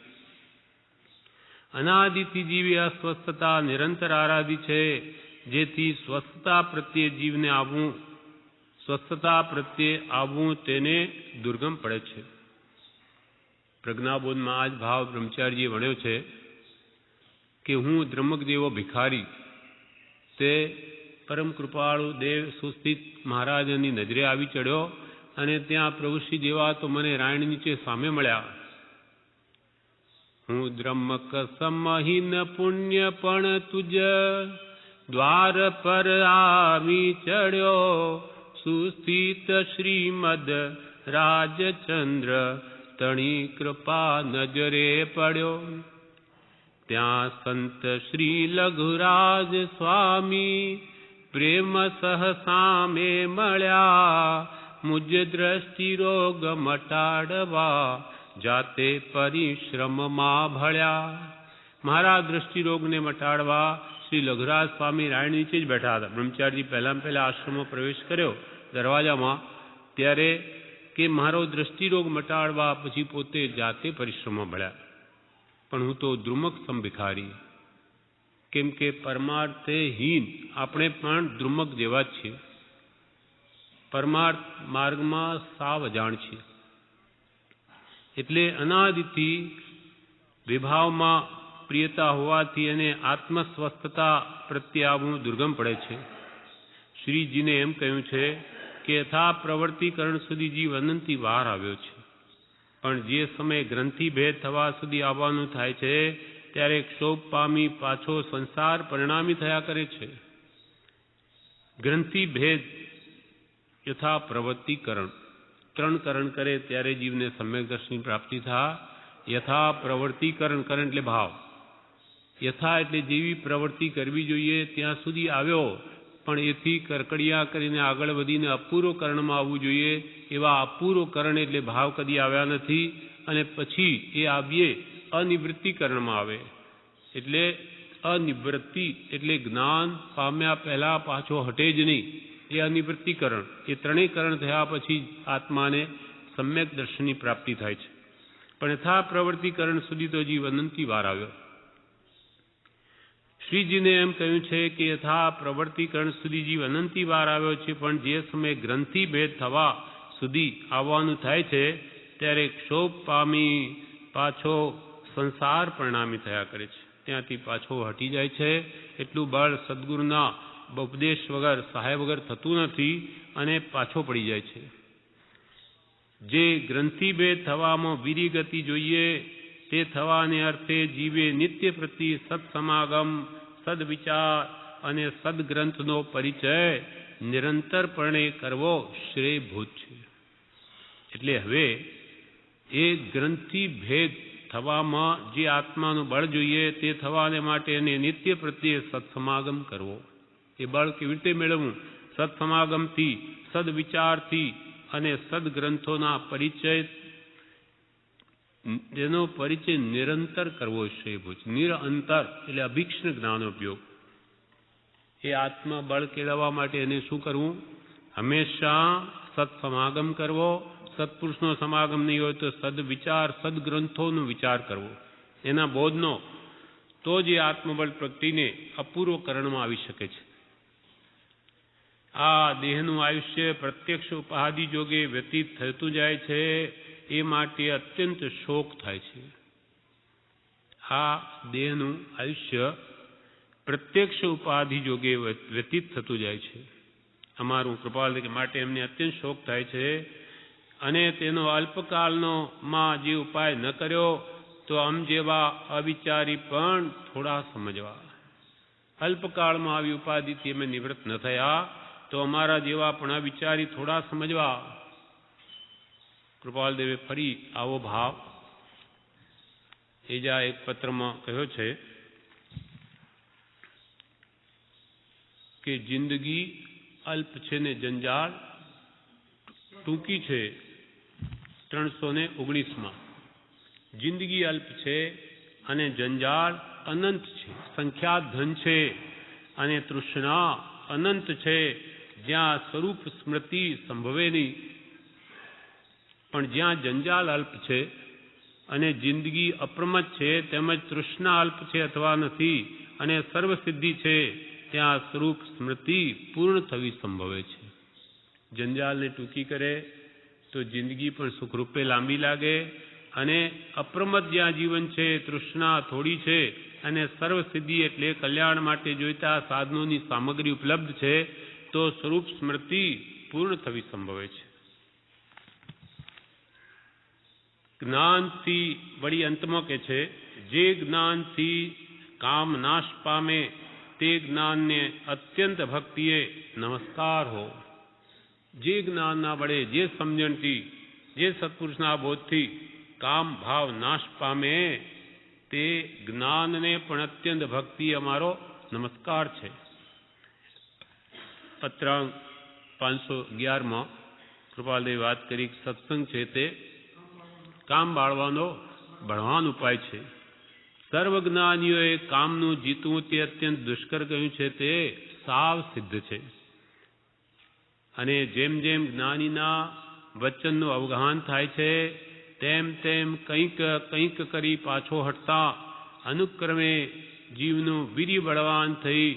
અનાદિથી જીવે અસ્વસ્થતા નિરંતર આરાધી છે, જેથી સ્વસ્થતા પ્રત્યે જીવને આવવું, સ્વસ્થતા પ્રત્યે આવવું તેને દુર્ગમ પડે છે. પ્રજ્ઞાબોધમાં આ જ ભાવ બ્રહ્મચારીજીએ વણ્યો છે કે હું દ્રુમક જેવો ભિખારી તે પરમ કૃપાળુ દેવ સુસ્થિત મહારાજની નજરે આવી ચડ્યો અને ત્યાં પ્રભુશ્રી જેવા તો મને રાયણ નીચે સામે મળ્યા. હું દ્રમક સમહીન પુણ્ય પણ તુજ દ્વાર પર આવી ચડ્યો, સુસ્થિત શ્રીમદ રાજચંદ્ર તણી કૃપા નજરે પડ્યો. ત્યાં સંત શ્રી લઘુરાજ સ્વામી પ્રેમ સહસામે મળ્યા, મુજ દ્રષ્ટિ રોગ મટાડવા જાતે પરિશ્રમમાં ભળ્યા. મારા દ્રષ્ટિરોગને મટાડવા શ્રી લઘુરાજ સ્વામી રાયણ નીચે જ બેઠા હતા. બ્રહ્મચારીજી પહેલા આશ્રમમાં પ્રવેશ કર્યો દરવાજામાં, ત્યારે કે મારો દ્રષ્ટિરોગ મટાડવા પછી પોતે જાતે પરિશ્રમમાં ભળ્યા. પણ હું તો દ્રુમક સમ ભિખારી, કેમ કે પરમાર્થે હીન આપણે પણ દ્રુમક જેવા જ છીએ. પરમાર્થ માર્ગમાં સાવ અજાણ છીએ. એટલે અનાદિથી વિભાવમાં પ્રિયતા હોવાથી અને આત્મસ્વસ્થતા પ્રત્યે આવવું દુર્ગમ પડે છે. શ્રીજીને એમ કહ્યું છે કે યથા પ્રવર્તિકરણ સુધી જીવ અનંતથી બહાર આવ્યો છે, પણ જે સમયે ગ્રંથિ ભેદ થવા સુધી આવવાનું થાય છે ત્યારે ક્ષોભ પામી પાછો સંસાર પરિણામી થયા કરે છે. ગ્રંથિ ભેદ યથા પ્રવર્તિકરણ, ત્રણ કરણ કરે ત્યારે જીવને સમ્યક દર્શનની પ્રાપ્તિ થાય. યથા પ્રવર્તિકરણ, કરણ એટલે ભાવ, યથા એટલે જેવી પ્રવૃત્તિ કરવી જોઈએ ત્યાં સુધી આવ્યો પણ એથી કરકડિયા કરીને આગળ વધીને અપૂર્વ કરણમાં આવવું જોઈએ. એવા અપૂર્વ કરણ એટલે ભાવ કદી આવ્યા નથી. અને પછી એ આવીએ અનિવૃત્તિકરણમાં આવે. એટલે અનિવૃત્તિ એટલે જ્ઞાન પામ્યા પહેલા પાછો હટે જ નહીં, એ અનિવૃત્તિકરણ. એ ત્રણેય કરણ થયા પછી આત્માને સમ્યક દર્શનની પ્રાપ્તિ થાય છે. પણ યથા પ્રવૃત્તિકરણ સુધી તો હજી અનંતી વાર આવ્યો. શ્રીજીને એમ કહ્યું છે કે યથા પ્રવૃત્તિકરણ સુધી જીવ અનંતી વાર આવ્યો છે, પણ જે સમયે ગ્રંથિ ભેદ થવા સુધી આવવાનું થાય છે ત્યારે ક્ષોભ પામી પાછો સંસાર પરિણામી થયા કરે છે. ત્યાંથી પાછો હટી જાય છે. એટલું બળ સદગુરુના ઉપદેશ વગર, સહાય વગર થતું નથી અને પાછો પડી જાય છે. જે ગ્રંથિભેદ થવામાં વીરી ગતિ જોઈએ તે થવાને અર્થે જીવે નિત્ય પ્રતિ સત્સમાગમ, સદવિચાર અને સદગ્રંથનો પરિચય નિરંતરપણે કરવો શ્રેયભૂત છે. એટલે હવે એ ગ્રંથિ ભેદ થવામાં જે આત્માનું બળ જોઈએ તે થવાને માટે એને નિત્ય પ્રત્યે સત્સમાગમ કરવો. એ બળ કેવી રીતે મેળવવું? સત્સમાગમથી, સદવિચારથી અને સદગ્રંથોના પરિચય, એનો પરિચય નિરંતર કરવો શ્રેયભૂત. નિરંતર એટલે અભિક્ષણ જ્ઞાનનો ઉપયોગ. એ આત્મા બળ કેળવવા માટે એને શું કરવું? હંમેશા સત્સમાગમ કરવો. સત્પુરુષનો સમાગમ નહીં હોય તો સદવિચાર, સદગ્રંથોનો વિચાર કરવો, એના બોધનો. તો જ એ આત્મબળ પ્રગટીને અપૂર્વ કરણમાં આવી શકે છે. આ દેહનું આયુષ્ય પ્રત્યક્ષ ઉપાધિ જોગે વ્યતીત થતું જાય છે, એ માટે અત્યંત શોક થાય છે. આ દેહનું આયુષ્ય પ્રત્યક્ષ ઉપાધિ જોગે વ્યતીત થતું જાય છે. અમારું કૃપાલ માટે એમને અત્યંત શોક થાય છે. અને તેનો અલ્પકાલનો માં જે ઉપાય ન કર્યો તો આમ જેવા અવિચારી પણ થોડા સમજવા. અલ્પકાળમાં આવી ઉપાધિથી અમે નિવૃત્ત ન થયા તો અમારા જેવા પણ અવિચારી થોડા સમજવા. કૃપાલદેવે ફરી આવો ભાવ એજા એક પત્રમાં કહ્યો છે કે જિંદગી અલ્પ છે ને જંજાળ ટૂંકી છે. 319માં જિંદગી અલ્પ છે અને જંજાળ અનંત છે. સંખ્યાત ધન છે અને તૃષ્ણા અનંત છે, જ્યાં સ્વરૂપ સ્મૃતિ સંભવે નહીં. પણ જ્યાં જંજાલ અલ્પ છે અને જિંદગી અપ્રમત છે, તેમજ તૃષ્ણા અલ્પ છે અથવા નથી અને સર્વસિદ્ધિ છે, ત્યાં સ્વરૂપ સ્મૃતિ પૂર્ણ થવી સંભવે છે. જંજાલને ટૂંકી કરે તો જિંદગી પણ સુખરૂપે લાંબી લાગે, અને અપ્રમત જ્યાં જીવન છે, તૃષ્ણા થોડી છે અને સર્વસિદ્ધિ એટલે કલ્યાણ માટે જોઈતા સાધનોની સામગ્રી ઉપલબ્ધ છે, તો સ્વરૂપ સ્મૃતિ પૂર્ણ થવી સંભવે છે. જ્ઞાનથી વળી અંતમાં કે છે, જે જ્ઞાનથી કામ નાશ પામે તે જ્ઞાનને અત્યંત ભક્તિએ નમસ્કાર હો. જે જ્ઞાનના વડે, જે સમજણથી, જે સત્પુરુષના બોધથી કામ ભાવ નાશ પામે તે જ્ઞાનને પણ અત્યંત ભક્તિ અમારો નમસ્કાર છે. પત્રાંક 511માં કૃપાલદેવ વાત કરી સત્સંગ છે તે કામ બાળવાનો બળવાન ઉપાય છે. સર્વજ્ઞાનીઓએ કામનું જીતવું તે અત્યંત દુષ્કર કહ્યું છે તે સાવ સિદ્ધ છે. અને જેમ જેમ જ્ઞાનીના વચનનું અવગાહન થાય છે તેમ તેમ કંઈક કરી પાછો હટતા અનુક્રમે જીવનું વીર્ય બળવાન થઈ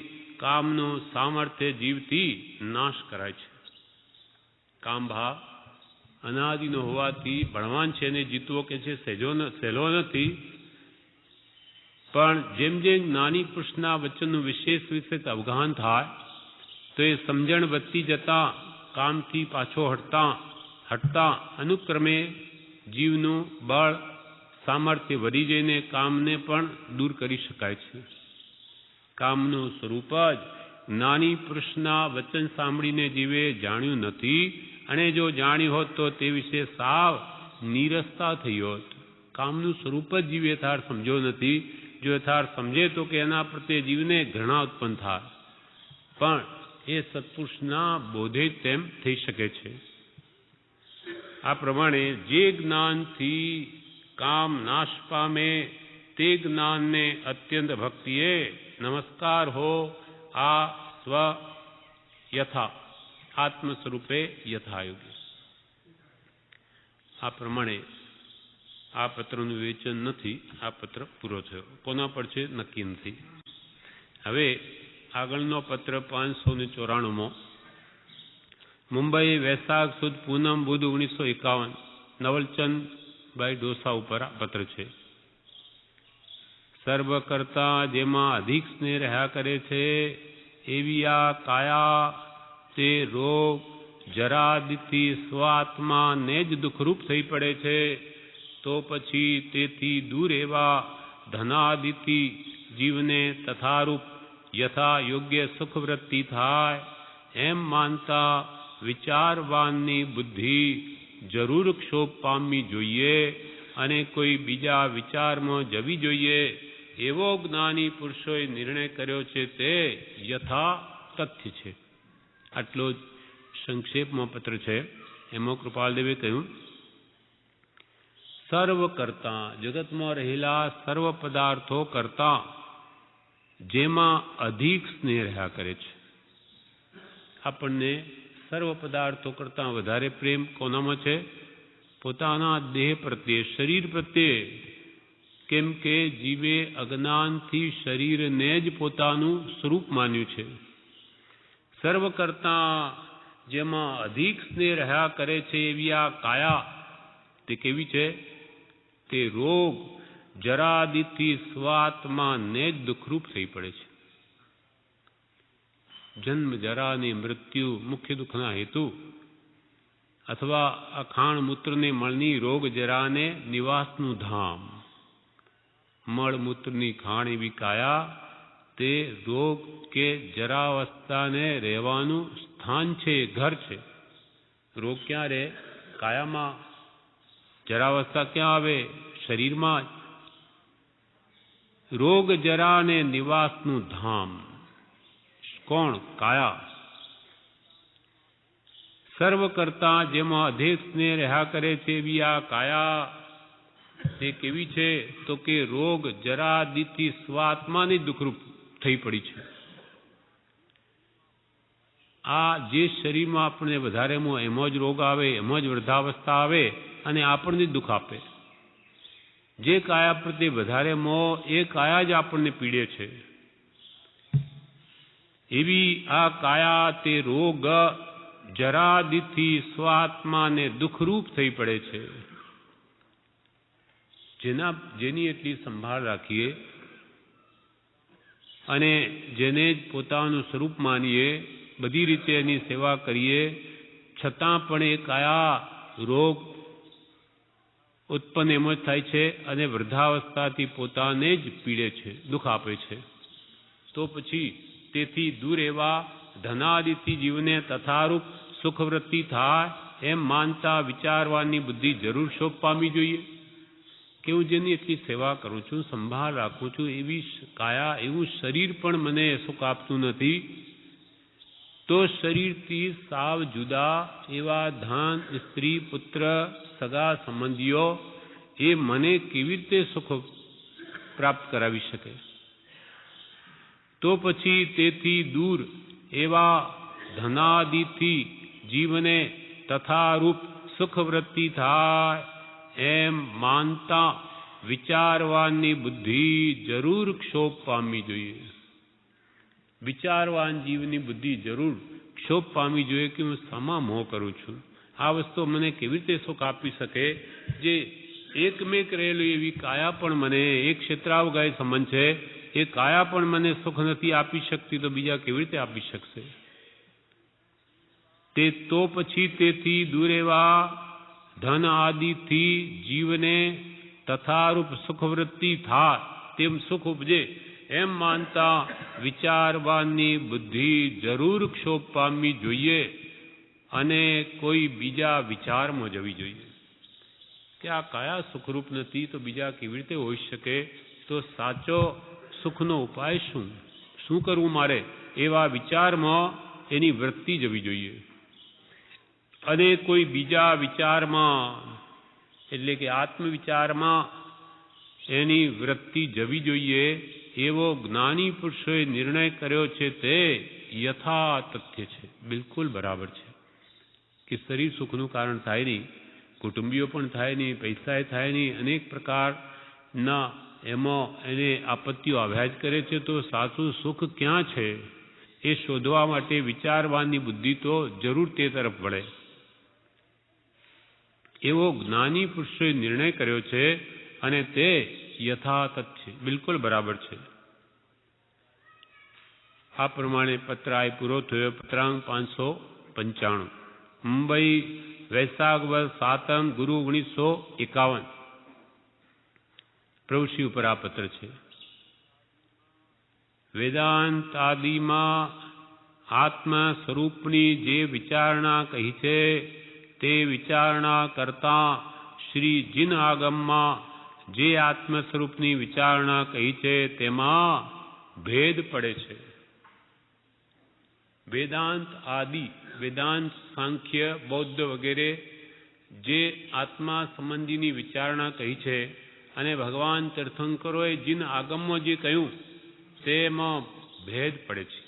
કામનું સામર્થ્ય જીવથી નાશ કરાય છે. કામભાવ અનાદિનો હોવાથી બળવાન છે અને જીતવો કે છે સહેલો નથી. પણ જેમ જેમ જ્ઞાની પુરુષના વચનનું વિશેષ અવગાહન થાય તો એ સમજણ વધતી જતા કામથી પાછો હટતા અનુક્રમે જીવનું બળ સામર્થ્ય વધી જઈને કામને પણ દૂર કરી શકાય છે. કામનું સ્વરૂપ જ જ્ઞાની પુરુષના વચન સાંભળીને જીવે જાણ્યું નથી, અને જો જાણ્યું હોત તો તે વિશે સાવ નીરસતા થઈ હોત. કામનું સ્વરૂપ જ જીવ યથાર્થ સમજ્યો નથી. જો યથાર્થ સમજે તો કે એના પ્રત્યે જીવને ઘૃણા ઉત્પન્ન થાય. પણ એ સત્પુરુષના બોધે તેમ થઈ શકે છે. આ પ્રમાણે જે જ્ઞાનથી કામ નાશ પામે તે જ્ઞાનને અત્યંત ભક્તિએ નમસ્કાર હો આ સ્વ યથા આત્મ સ્વરૂપે યથાયોગ્ય. આ પ્રમાણે આ પત્રનું વિવેચન નથી. આ પત્ર પૂરો થયો. કોના પર છે નક્કી નથી. હવે આગળનો પત્ર 594 મુંબઈ વૈશાખ સુદ પૂનમ બુધ 1951 નવલચંદભાઈ ડોસા ઉપર આ પત્ર છે. સર્વ કરતા જેમાં અધિક સ્નેહ રહ્યા કરે છે એવી આ કાયા તે રોગ જરાદિથી સ્વાત્માને જ દુઃખરૂપ થઈ પડે છે. તો પછી તેથી દૂર એવા ધનાદિથી જીવને તથારૂપ યથા યોગ્ય સુખવૃત્તિ થાય એમ માનતા વિચારવાનની બુદ્ધિ જરૂર ક્ષોભ પામવી જોઈએ અને કોઈ બીજા વિચારમાં જવી જોઈએ એવો જ્ઞાની પુરુષોએ નિર્ણય કર્યો છે તે યથા તથ્ય છે. આટલો જ સંક્ષેપમાં પત્ર છે. એમાં કૃપાલદેવે કહ્યું સર્વ કરતા જગતમાં રહેલા સર્વ પદાર્થો કરતા જેમાં અધિક સ્નેહ રહ્યા કરે છે. આપણને સર્વ પદાર્થો કરતાં વધારે પ્રેમ કોનામાં છે? પોતાના દેહ પ્રત્યે, શરીર પ્રત્યે. કેમ કે જીવે અજ્ઞાનથી શરીરને જ પોતાનું સ્વરૂપ માન્યું છે. સર્વ કરતાં જેમાં અધિક સ્નેહ રહ્યા કરે છે એવી આ કાયા તે કેવી છે? તે રોગ જરાદિથી સ્વાત્માને જ દુઃખરૂપ થઈ પડે છે. જન્મ જરા અને મૃત્યુ મુખ્ય દુઃખના હેતુ અથવા આ ખાણ મૂત્રને મળની રોગ જરાને નિવાસનું ધામ. મળ મૂત્રની ખાણ એવી કાયા તે રોગ કે જરાવસ્થાને રહેવાનું સ્થાન છે, ઘર છે. રોગ ક્યાં રહે? કાયામાં. જરાવસ્થા ક્યાં આવે? શરીરમાં. રોગ જરા ને નિવાસનું ધામ કોણ? કાયા. સર્વ કરતા જેમાં અધિક સ્નેહ રહ્યા કરે છે એવી આ કાયા તે કેવી છે? તો કે રોગ જરાદિથી સ્વાત્માની દુઃખરૂપ થઈ પડી છે. આ જે શરીરમાં આપણને વધારેમાં એમાં જ રોગ આવે, એમાં જ વૃદ્ધાવસ્થા આવે અને આપણને દુઃખ આપે. જે કાયા પ્રત્યે વધારે મોહ એ કાયા જ આપણને પીડે છે. એવી આ કાયા તે રોગ જરાદિથી સ્વાત્માને દુઃખરૂપ થઈ પડે છે. જેની એટલી સંભાળ રાખીએ અને જેને જ પોતાનું સ્વરૂપ માનીએ, બધી રીતે એની સેવા કરીએ, છતાં પણ એ કાયા રોગ ઉત્પન્ન એમ જ થાય છે અને વૃદ્ધાવસ્થાથી પોતાને જ પીડે છે, દુઃખ આપે છે. તો પછી તેથી દૂર એવા ધનાદિથી જીવને તથારૂપ સુખવૃત્તિ થાય એમ માનતા વિચારવાની બુદ્ધિ જરૂર શોભ પામવી જોઈએ. કે હું જેની એટલી સેવા કરું છું, સંભાળ રાખું છું, એવી કાયા, એવું શરીર પણ મને સુખ આપતું નથી, તો શરીરથી સાવ જુદા એવા ધન, સ્ત્રી, પુત્ર, સગા સંબંધીઓ એ મને કેવી રીતે સુખ પ્રાપ્ત કરાવી શકે? તો પછી તેથી દૂર એવા ધનાદિથી જીવને તથારૂપ સુખવૃત્તિ થાય એમ માનતા વિચારવાનની બુદ્ધિ જરૂર ક્ષોભ પામવી જોઈએ. વિચારવાન જીવની બુદ્ધિ જરૂર ક્ષોભ પામવી જોઈએ કે હું શામાં મોહ કરું છું? આ વસ્તુ મને કેવી રીતે સુખ આપી શકે? જે એકમેક રહેલું એવી કાયા પણ મને, એક ક્ષેત્રાવગાય સંબંધ છે, એ કાયા પણ મને સુખ નથી આપી શકતી, તો બીજા કેવી રીતે આપી શકશે? તે તો પછી તેથી દૂર એવા ધન આદિથી જીવને તથારૂપ સુખવૃત્તિ થાય તેમ સુખ ઉપજે એમ માનતા વિચારવાની બુદ્ધિ જરૂર ક્ષોભ પામવી જોઈએ અને કોઈ બીજા વિચારમાં જવી જોઈએ કે આ કયા સુખરૂપ નથી, તો બીજા કેવી રીતે હોઈ શકે? તો સાચો સુખનો ઉપાય શું કરવું મારે? એવા વિચારમાં એની વૃત્તિ જવી જોઈએ અને કોઈ બીજા વિચારમાં એટલે કે આત્મવિચારમાં એની વૃત્તિ જવી જોઈએ એવો જ્ઞાની પુરુષોએ નિર્ણય કર્યો છે તે યથાતથ્ય છે, બિલકુલ બરાબર છે કે શરીર સુખનું કારણ થાય નહીં, કુટુંબીઓ પણ થાય નહીં, પૈસાએ થાય નહીં, અનેક પ્રકારના એમાં એને આપત્તિઓ આવ્યા જ કરે છે. તો સાચું સુખ ક્યાં છે એ શોધવા માટે વિચારવાની બુદ્ધિ તો જરૂર તે તરફ વળે. એવો જ્ઞાની પુરુષોએ નિર્ણય કર્યો છે અને તે યથાતથ છે, બિલકુલ બરાબર છે. આ પ્રમાણે પત્રાય પૂરો થયો. પત્રાંક 595 મુંબઈ વૈશાખ વર્ષ 7 ગુરુ 1951 પ્રભુશ્રી ઉપર આ પત્ર છે. વેદાંત આદિમાં આત્મ સ્વરૂપની જે વિચારણા કહી છે તે વિચારણા કરતા શ્રી જીન આગમમાં જે આત્મ સ્વરૂપની વિચારણા કહી છે તેમાં ભેદ પડે છે. વેદાંત આદિ વેદાંત, સાંખ્ય, બૌદ્ધ વગેરે જે આત્મા સંબંધીની વિચારણા કહી છે અને ભગવાન તીર્થંકરોએ જીન આગમમાં જે કહ્યું તેમાં ભેદ પડે છે.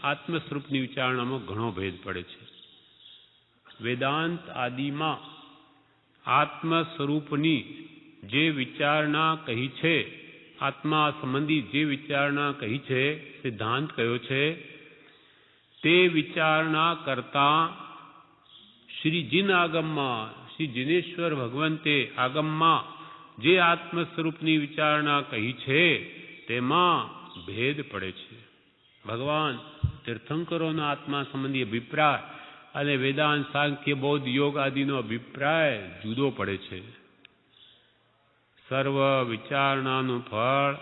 આત્મ સ્વરૂપની વિચારણામાં ઘણો ભેદ પડે છે. વેદાંત આદિમાં આત્મ સ્વરૂપની જે વિચારણા કહી છે, આત્મા સંબંધી જે વિચારણા કહી છે, સિદ્ધાંત કયો છે, તે વિચારણા કરતા શ્રી જીન આગમમાં શ્રી જીનેશ્વર ભગવંતે આગમમાં જે આત્મ સ્વરૂપની વિચારણા કહી છે તેમાં ભેદ પડે છે. ભગવાન તીર્થંકરોના આત્મા સંબંધી અભિપ્રાય અને વેદાંત, સાંખ્ય, બૌદ્ધ, યોગ આદિનો અભિપ્રાય જુદો પડે છે. સર્વ વિચારણાનું ફળ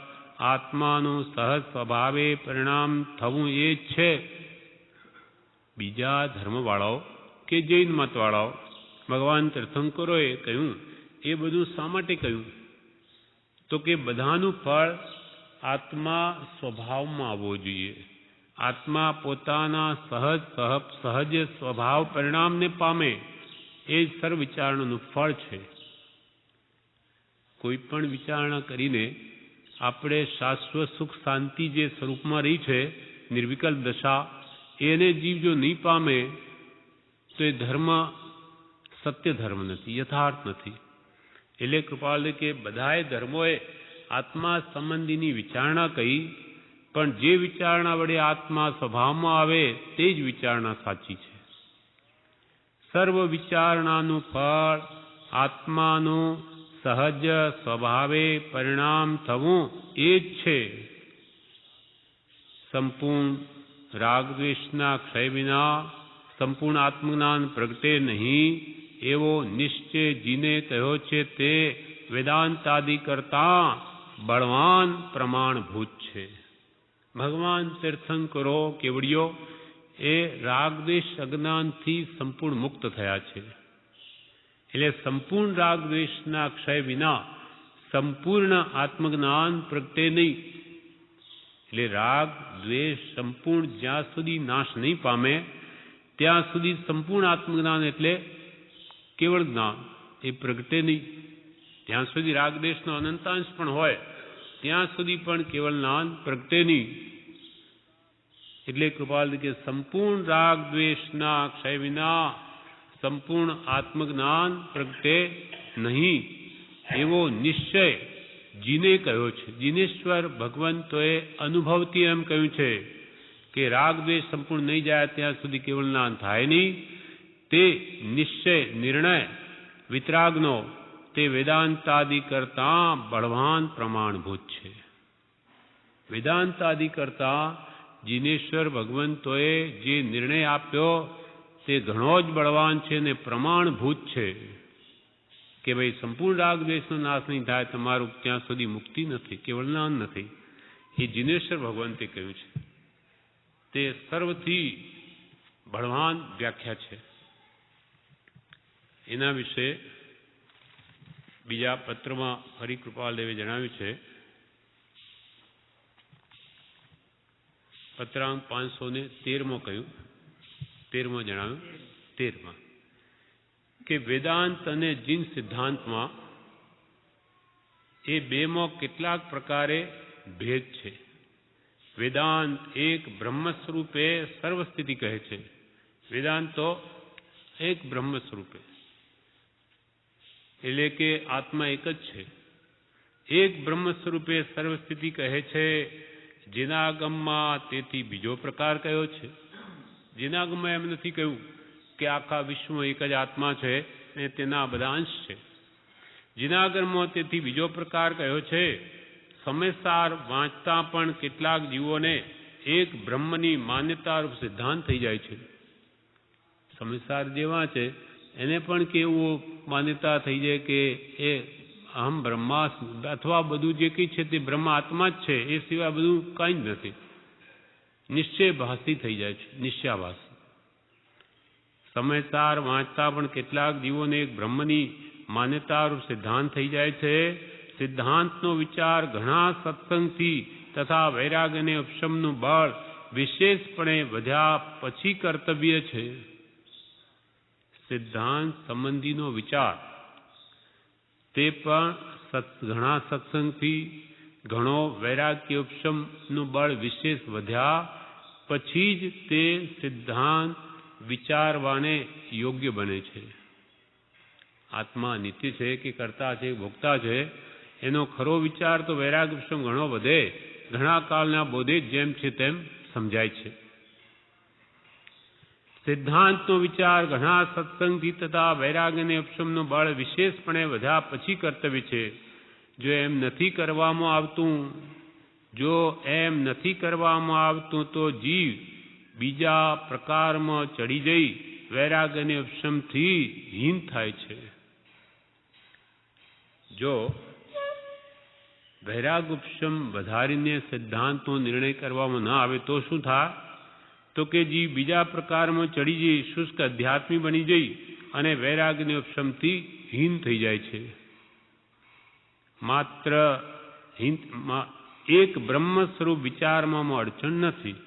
આત્માનું સહજ સ્વભાવે પરિણામ થવું એ જ છે. બીજા ધર્મવાળાઓ કે જૈન મતવાળાઓ ભગવાન તીર્થંકરોએ કહ્યું એ બધું શા માટે કહ્યું? તો કે બધાનું ફળ આત્મા સ્વભાવમાં આવવું જોઈએ. આત્મા પોતાના સહજ સ્વભાવ પરિણામને પામે એ જ સર્વ વિચારણાનું ફળ છે. કોઈ પણ વિચારણા કરીને આપણે શાશ્વત સુખ શાંતિ જે સ્વરૂપમાં રહી છે નિર્વિકલ્પ દશા, એને જીવ જો નહીં પામે તો એ ધર્મ સત્ય ધર્મ નથી, યથાર્થ નથી. એટલે કૃપાલ કે બધાએ ધર્મોએ આત્મા સંબંધીની વિચારણા કહી, પણ જે વિચારણા વડે આત્મા સ્વભાવમાં આવે તે જ વિચારણા સાચી છે. સર્વ વિચારણાનું ફળ આત્માનું સહજ સ્વભાવે પરિણામ થવું એ જ છે. સંપૂર્ણ રાગદ્વેષના ક્ષય વિના સંપૂર્ણ આત્મજ્ઞાન પ્રગટે નહીં એવો નિશ્ચય જીને કહ્યો છે તે વેદાંતાદિ કરતા બળવાન પ્રમાણભૂત છે. ભગવાન તીર્થંકરો કેવડીઓ એ રાગદ્વેષ અજ્ઞાનથી સંપૂર્ણ મુક્ત થયા છે. એટલે સંપૂર્ણ રાગદ્વેષના ક્ષય વિના સંપૂર્ણ આત્મજ્ઞાન પ્રગટે નહીં. એટલે રાગ દ્વેષ સંપૂર્ણ જ્યાં સુધી નાશ નહીં પામે ત્યાં સુધી સંપૂર્ણ આત્મજ્ઞાન એટલે કેવળ જ્ઞાન એ પ્રગટે નહીં. જ્યાં સુધી રાગદ્વેષનો અનંતાંશ પણ હોય ત્યાં સુધી પણ કેવળ જ્ઞાન પ્રગટે નહીં. એટલે કૃપાલ કે સંપૂર્ણ રાગ દ્વેષના ક્ષય વિના સંપૂર્ણ આત્મજ્ઞાન પ્રગટે નહીં એવો નિશ્ચય જીને કહ્યો છે. જીનેશ્વર ભગવંતોએ અનુભવથી એમ કહ્યું છે કે રાગ દ્વેષ સંપૂર્ણ નહીં જાય ત્યાં સુધી કેવળ જ્ઞાન થાય નહીં. તે નિશ્ચય નિર્ણય વિતરાગનો તે વેદાંતાદિ કરતા બળવાન પ્રમાણભૂત છે. વેદાંતાદિ કરતા જીનેશ્વર ભગવંતોએ જે નિર્ણય આપ્યો તે ઘણો જ બળવાન છે ને પ્રમાણભૂત છે કે ભાઈ સંપૂર્ણ રાગ દ્વેષનો નાશ નહીં થાય તમારું ત્યાં સુધી મુક્તિ નથી, કેવળ જ્ઞાન નથી. એ જીનેશ્વર ભગવંતે કહ્યું છે. તે સર્વથી બળવાન વ્યાખ્યા છે. એના વિશે બીજા પત્રમાં હરિ કૃપાલદેવે જણાવ્યું છે. પત્રાંક 513 કહ્યું 13મો જણાવ્યું 13માં કે વેદાંત અને જીન સિદ્ધાંતમાં એ બેમાં કેટલાક પ્રકારે ભેદ છે. વેદાંત એક બ્રહ્મ સ્વરૂપે સર્વસ્થિતિ કહે છે. વેદાંત તો એક બ્રહ્મ સ્વરૂપે એટલે કે આત્મા એક જ છે. એક બ્રહ્મ સ્વરૂપે સર્વસ્થિતિ કહે છે. જીનાગમમાં તેથી બીજો પ્રકાર કયો છે. જીનાગમમાં એમ નથી કહ્યું કે આખા વિશ્વમાં એક જ આત્મા છે અને તેના બધા અંશ છે. જીનાગરમાં તેથી બીજો પ્રકાર કયો છે. સમયસાર વાંચતા પણ કેટલાક જીવોને એક બ્રહ્મની માન્યતારૂપ સિદ્ધાંત થઈ જાય છે. સમયસાર જે વાંચે એને પણ કેવું માન્યતા થઈ જાય કે એ અહમ બ્રહ્માસ્મિ અથવા બધું જે કંઈ છે તે બ્રહ્મ આત્મા જ છે, એ સિવાય બધું કાંઈ જ નથી. નિશ્ચયભાસી થઈ જાય છે, નિશ્ચયાભાસી. સમયસાર વાંચતા પણ કેટલાક જીવોને એક બ્રહ્મની માન્યતારૂપ સિદ્ધાંત થઈ જાય છે. સિદ્ધાંતનો વિચાર ઘણા સત્સંગથી તથા વૈરાગ્ય અને ઉપશમનું બળ વિશેષપણે વધ્યા પછી કર્તવ્ય છે. સિદ્ધાંત સંબંધીનો વિચાર તે પણ ઘણા સત્સંગથી ઘણો વૈરાગ્ય ઉપશમનું બળ વિશેષ વધ્યા પછી જ તે સિદ્ધાંત વિચારવાને યોગ્ય બને છે. આત્મા નિત્ય છે કે કર્તા છે, ભોગતા છે, એનો ખરો વિચાર તો વૈરાગ્ય ઉપશમ ઘણો વધે, ઘણા કાળના બોધે જેમ છે તેમ સમજાય છે. સિદ્ધાંતનો વિચાર ઘણા સત્સંગથી તથા વૈરાગ્ય અને ઉપશમનું બળ વિશેષપણે વધ્યા પછી કર્તવ્ય છે. જો એમ નથી કરવામાં આવતું તો જીવ બીજા પ્રકારમાં ચડી જઈ વૈરાગ્ય અને ઉપશમથી હીન થાય છે. જો વૈરાગ ઉપશમ વધારીને સિદ્ધાંતનો નિર્ણય કરવામાં ન આવે તો શું થાય? તો કે જીવ બીજા પ્રકારમાં ચડી જઈ શુષ્ક અધ્યાત્મી બની જઈ અને વૈરાગ્ય અને ઉપશમથી હીન થઈ જાય છે. માત્ર એક બ્રહ્મ સ્વરૂપ વિચારમાં અડચણ નથી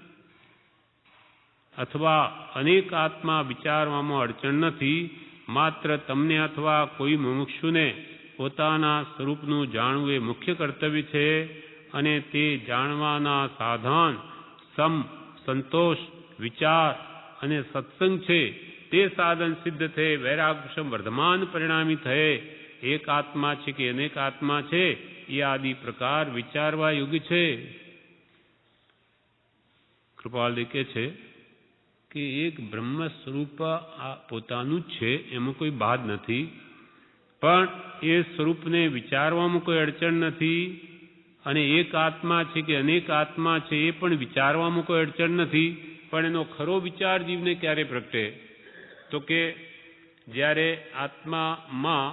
અથવા અનેક આત્મા વિચારવામાં અડચણ નથી. માત્ર તમને અથવા કોઈ મુમુક્ષુને પોતાના સ્વરૂપનું જાણવું એ મુખ્ય કર્તવ્ય છે અને તે જાણવાના સાધન સંતોષ, વિચાર અને સત્સંગ છે. તે સાધન સિદ્ધ થયે વૈરાગ્યક્ષમ વર્ધમાન પરિણામી થયે એક આત્મા છે કે અનેક આત્મા છે એ આદિ પ્રકાર વિચારવા યોગ્ય છે. કૃપાલજી કહે છે કે એક બ્રહ્મ સ્વરૂપ આ પોતાનું જ છે, એમાં કોઈ બાદ નથી, પણ એ સ્વરૂપને વિચારવામાં કોઈ અડચણ નથી. અને એક આત્મા છે કે અનેક આત્મા છે એ પણ વિચારવામાં કોઈ અડચણ નથી. પણ એનો ખરો વિચાર જીવને ક્યારે પ્રગટે? તો કે જ્યારે આત્મામાં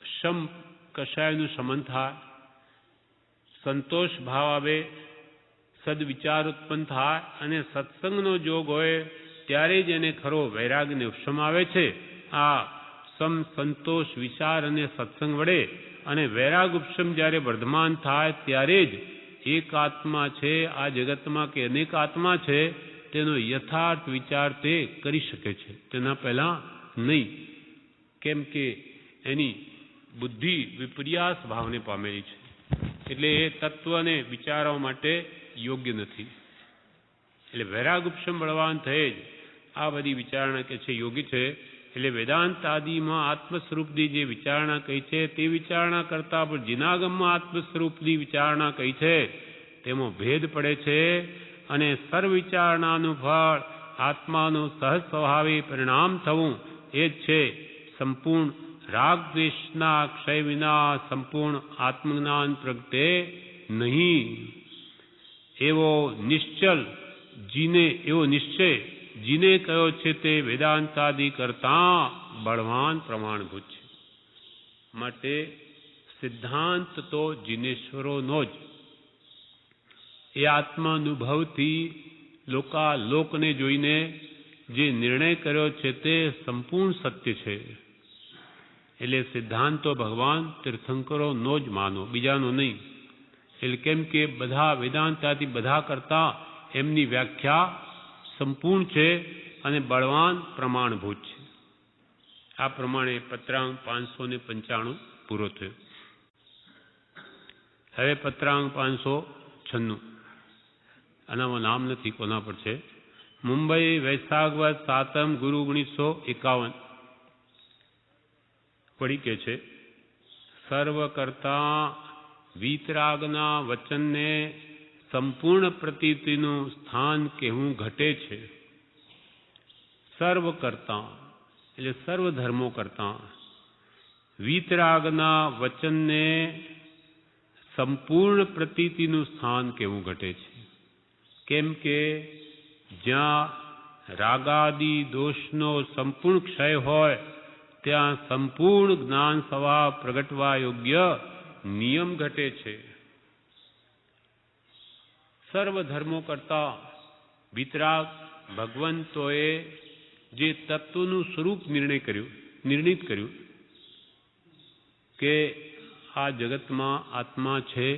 શમ કષાયનું શમન થાય, સંતોષ ભાવ આવે, સદવિચાર ઉત્પન્ન થાય અને સત્સંગનો જોગ હોય ત્યારે જ એને ખરો વૈરાગ્યને ઉપશમ આવે છે. આ સંતોષ, વિચાર અને સત્સંગ વડે અને વૈરાગ ઉપશમ જ્યારે વર્ધમાન થાય ત્યારે જ એક આત્મા છે આ જગતમાં કે અનેક આત્મા છે તેનો યથાર્થ વિચાર તે કરી શકે છે, તેના પહેલા નહીં. કેમ કે એની બુદ્ધિ વિપર્યાસ ભાવને પામેલી છે, એટલે એ તત્વને વિચારવા માટે યોગ્ય નથી. એટલે વૈરાગ ઉપશમ બળવાન થયે જ આ બધી વિચારણા કે છે યોગ્ય છે. એટલે વેદાંત આદિમાં આત્મ સ્વરૂપની જે વિચારણા કહી છે તે વિચારણા કરતા પણ જીનાગમમાં આત્મ સ્વરૂપની વિચારણા કહી છે તેમાં ભેદ પડે છે. અને સર્વ વિચારણાનું ફળ આત્માનું સહજ સ્વભાવે પરિણામ થવું એ જ છે સંપૂર્ણ રાગ દ્વેષના ક્ષય વિના સંપૂર્ણ આત્મજ્ઞાન પ્રગટે નહીં. એવો નિશ્ચય જીને કયો છે તે વેદાંતાદિ કરતા બળવાન પ્રમાણભૂત છે. માટે સિદ્ધાંત તો જીનેશ્વરોનો જ એ આત્માનુભવથી લોકને જોઈને જે નિર્ણય કર્યો છે તે સંપૂર્ણ સત્ય છે. એટલે સિદ્ધાંતો ભગવાન તીર્થંકરોનો જ માનો, બીજાનો નહીં. એટલે કેમ કે બધા વેદાંતાથી બધા કરતા એમની વ્યાખ્યા સંપૂર્ણ છે અને બળવાન પ્રમાણભૂત છે. આ પ્રમાણે પત્રાંક 595 પૂરો થયો. હવે પત્રાંક 596. આનામાં નામ નથી કોના પર છે. મુંબઈ વૈશાખવદ 7 ગુરુ 1951 પડી કે છે સર્વ કરતા વીતરાગના વચનને સંપૂર્ણ પ્રતીતિનું સ્થાન કહેવું ઘટે છે. સર્વ કરતા એટલે સર્વ ધર્મો કરતા વીતરાગના વચનને સંપૂર્ણ પ્રતીતિનું સ્થાન કહેવું ઘટે છે. કેમ કે જ્યાં રાગાદિ દોષનો સંપૂર્ણ ક્ષય હોય ત્યાં સંપૂર્ણ જ્ઞાન સ્વભાવ પ્રગટવા યોગ્ય નિયમ ઘટે છે. સર્વ ધર્મો કરતા વિતરાગ ભગવંતોએ જે તત્વનું સ્વરૂપ નિર્ણિત કર્યું કે આ જગતમાં આત્મા છે,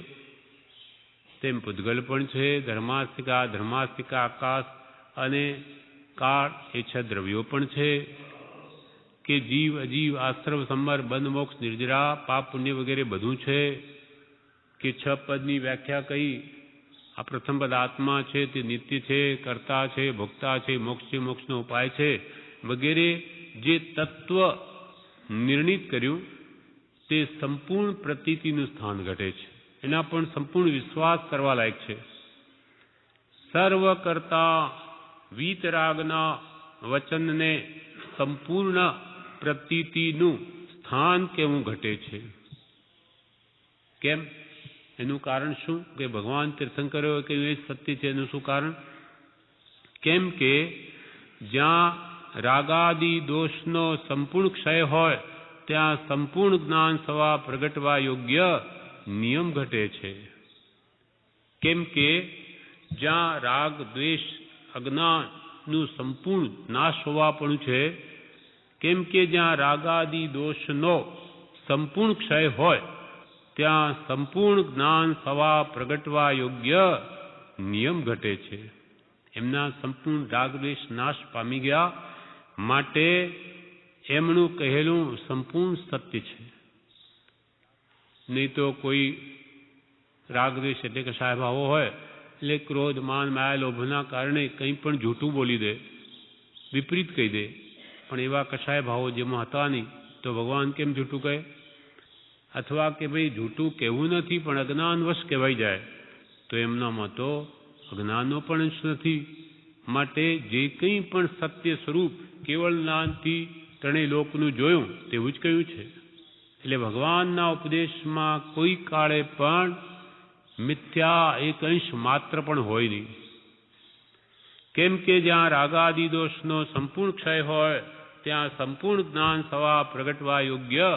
તેમ પૂતગલ પણ છે, ધર્માસ્તિકા આકાશ અને કાળ એ 6 દ્રવ્યો પણ છે, કે જીવ અજીવ આશ્રવ સંબર બંધ મોક્ષ નિર્જરા પાપ પુણ્ય વગેરે બધું છે, કે 6 પદની વ્યાખ્યા કહી. આ પ્રથમ પદ આત્મા છે, તે નિત્ય છે, કર્તા છે, ભોક્તા છે, મોક્ષ છે, મોક્ષનો ઉપાય છે વગેરે જે તત્વ નિર્ણિત કર્યું તે સંપૂર્ણ પ્રતીતિનું સ્થાન ઘટે છે. એના પણ સંપૂર્ણ વિશ્વાસ કરવા લાયક છે. સર્વ કરતા વીતરાગના વચનને સંપૂર્ણ પ્રતીતિનું સ્થાન કેવું ઘટે છે. કેમ? એનું કારણ શું? કે ભગવાન તીર્થંકરો કહ્યું એ સત્ય છે. એનું શું કારણ? કેમ કે જ્યાં રાગાદિ દોષનો સંપૂર્ણ ક્ષય હોય ત્યાં સંપૂર્ણ જ્ઞાન સ્વભાવ પ્રગટવા યોગ્ય નિયમ ઘટે છે. કેમ કે જ્યાં રાગ દ્વેષ અજ્ઞાનનું સંપૂર્ણ નાશ હોવાપણું છે, કેમ કે જ્યાં રાગાદિ દોષનો સંપૂર્ણ ક્ષય હોય ત્યાં સંપૂર્ણ જ્ઞાન સ્વભાવ પ્રગટવા યોગ્ય નિયમ ઘટે છે. એમના સંપૂર્ણ રાગ દ્વેષ નાશ પામી ગયા માટે એમનું કહેલું સંપૂર્ણ સત્ય છે. નહીં તો કોઈ રાગ દ્વેષ એટલે કે કશાય ભાવો હોય એટલે ક્રોધ માન માયા લોભના કારણે કંઈ પણ જૂઠું બોલી દે, વિપરીત કહી દે. પણ એવા કશાય ભાવો જેમાં હતા નહીં તો ભગવાન કેમ જૂઠું કહે? અથવા કે ભાઈ જૂઠું કહેવું નથી પણ અજ્ઞાનવશ કહેવાઈ જાય તો એમનામાં તો અજ્ઞાનનો પણ અંશ નથી. માટે જે કંઈ પણ સત્ય સ્વરૂપ કેવળ જ્ઞાનથી ત્રણેય લોકનું જોયું તેવું જ કહ્યું છે. એટલે ભગવાનના ઉપદેશમાં કોઈ કાળે પણ મિથ્યા એક અંશ માત્ર પણ હોય નહીં. કેમ કે જ્યાં રાગાદિ દોષનો સંપૂર્ણ ક્ષય હોય ત્યાં સંપૂર્ણ જ્ઞાન સ્વભાવ પ્રગટવા યોગ્ય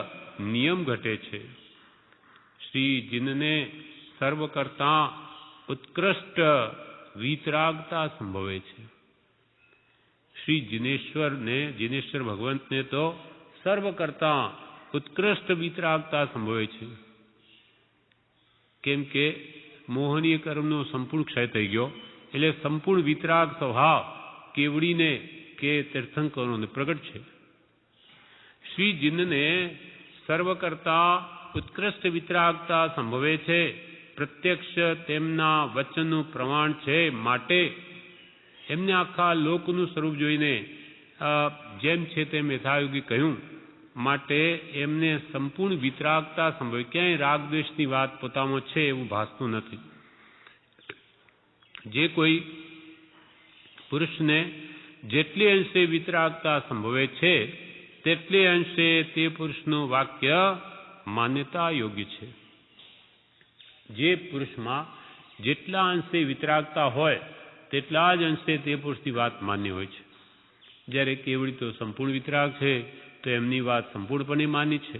નિયમ ઘટે છે. શ્રી જીનને સર્વ કરતા ઉત્કૃષ્ટ વીતરાગતા સંભવે છે. શ્રી જીનેશ્વર ભગવંતને તો સર્વ કરતા ઉત્કૃષ્ટ વીતરાગતા સંભવે છે. કેમ કે મોહનીય કર્મનો સંપૂર્ણ ક્ષય થઈ ગયો એટલે સંપૂર્ણ વીતરાગ સ્વભાવ કેવડીને કે તીર્થંકરોને પ્રગટ છે. શ્રી જીનને સર્વ કરતા ઉત્કૃષ્ટ વિતરાગતા સંભવે છે. પ્રત્યક્ષ તેમના વચનનું પ્રમાણ છે. માટે એમને આખા લોકનું સ્વરૂપ જોઈને જેમ છે તેમ યથાયોગી કહ્યું. માટે એમને સંપૂર્ણ વિતરાગતા સંભવે. ક્યાંય રાગદ્વેષની વાત પોતામાં છે એવું ભાસતું નથી. જે કોઈ પુરુષને જેટલી અંશે વિતરાગતા સંભવે છે તેટલી અંશે તે પુરુષનું વાક્ય માન્યતા યોગ્ય છે. જે પુરુષમાં જેટલા અંશે વિતરાગતા હોય તેટલા જ અંશે તે પુરુષની વાત માન્ય હોય છે. જ્યારે કેવડી તો સંપૂર્ણ વિતરાગ છે તો એમની વાત સંપૂર્ણપણે માન્ય છે.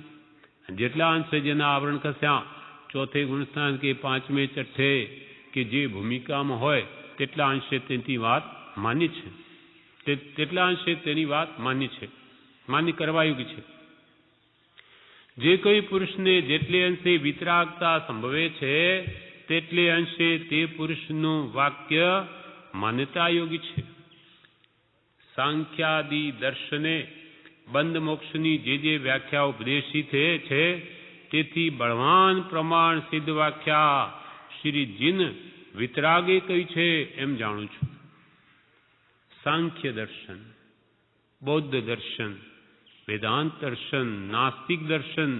જેટલા અંશે જેના આવરણ ખસ્યા ચોથે ગુણસ્થાન કે પાંચમે છઠ્ઠે કે જે ભૂમિકામાં હોય તેટલા અંશે તેની વાત માન્ય છે. તેટલા અંશે તેની વાત માન્ય છે, માન્ય કરવા યોગ્ય છે. જે કોઈ પુરુષને જેટલે અંશે વિતરાગતા સંભવે છે તેટલે અંશે તે પુરુષનું વાક્ય માન્યતા યોગ્ય છે. સાંખ્યાદિ દર્શને બંધ મોક્ષની જે વ્યાખ્યા ઉપદેશી છે તેથી બળવાન પ્રમાણ સિદ્ધ વ્યાખ્યા શ્રી જીન વિતરાગે કહી છે એમ જાણું છું. સાંખ્ય દર્શન, બૌદ્ધ દર્શન, વેદાંત દર્શન, નાસ્તિક દર્શન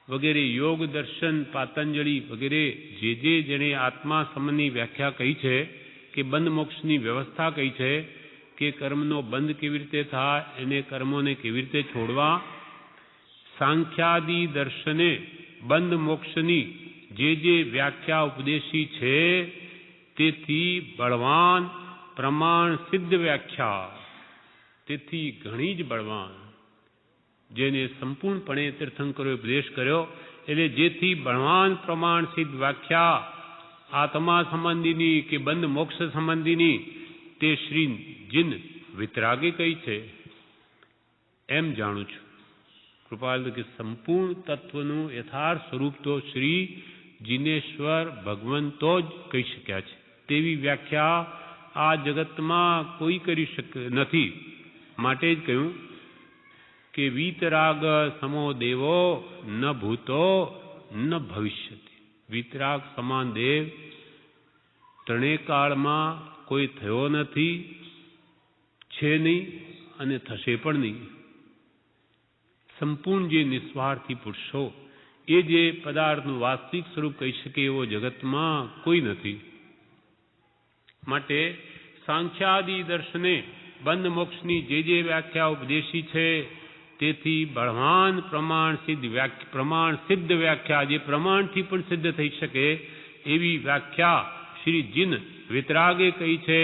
વગેરે, યોગ દર્શન, પાતંજલિ વગેરે જેણે આત્મા સંબંધની વ્યાખ્યા કહી છે કે બંધ મોક્ષની વ્યવસ્થા કહી છે કે કર્મનો બંધ કેવી રીતે થાય, એને કર્મોને કેવી રીતે છોડવા, સાંખ્યાદિ દર્શને બંધ મોક્ષની જે વ્યાખ્યા ઉપદેશી છે તેથી બળવાન પ્રમાણ સિદ્ધ વ્યાખ્યા, તેથી ઘણી જ બળવાન, જેને સંપૂર્ણપણે તીર્થંકરોએ ઉપદેશ કર્યો એટલે જેથી બળવાન પ્રમાણ સિદ્ધ વ્યાખ્યા આત્મા સંબંધીની કે બંધ મોક્ષ સંબંધીની તે શ્રી જીન વિતરાગે કહી છે એમ જાણું છું. કૃપાલ કે સંપૂર્ણ તત્વનું યથાર્થ સ્વરૂપ તો શ્રી જીનેશ્વર ભગવંતો જ કહી શક્યા છે. તેવી વ્યાખ્યા આ જગતમાં કોઈ કરી નથી. માટે જ કહ્યું કે વીતરાગ સમો દેવો ન ભૂતો ન ભવિષ્યતિ. વીતરાગ સમાન દેવ ત્રણેય કાળમાં કોઈ થયો નથી, છે નહીં અને થશે પણ નહીં. સંપૂર્ણ જે નિસ્વાર્થી પુરુષો એ જે પદાર્થનું વાસ્તવિક સ્વરૂપ કહી શકે એવો જગતમાં કોઈ નથી. માટે સાંખ્યાદિ દર્શને બંધ મોક્ષની જે વ્યાખ્યા ઉપદેશી છે તેથી બળવાન પ્રમાણ સિદ્ધ વ્યાખ્યા, જે પ્રમાણથી પણ સિદ્ધ થઈ શકે એવી વ્યાખ્યા શ્રી જીન વિતરાગે કહી છે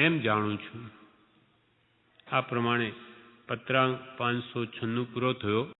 એમ જાણું છું. આ પ્રમાણે પત્રાંક 596 પૂરો થયો.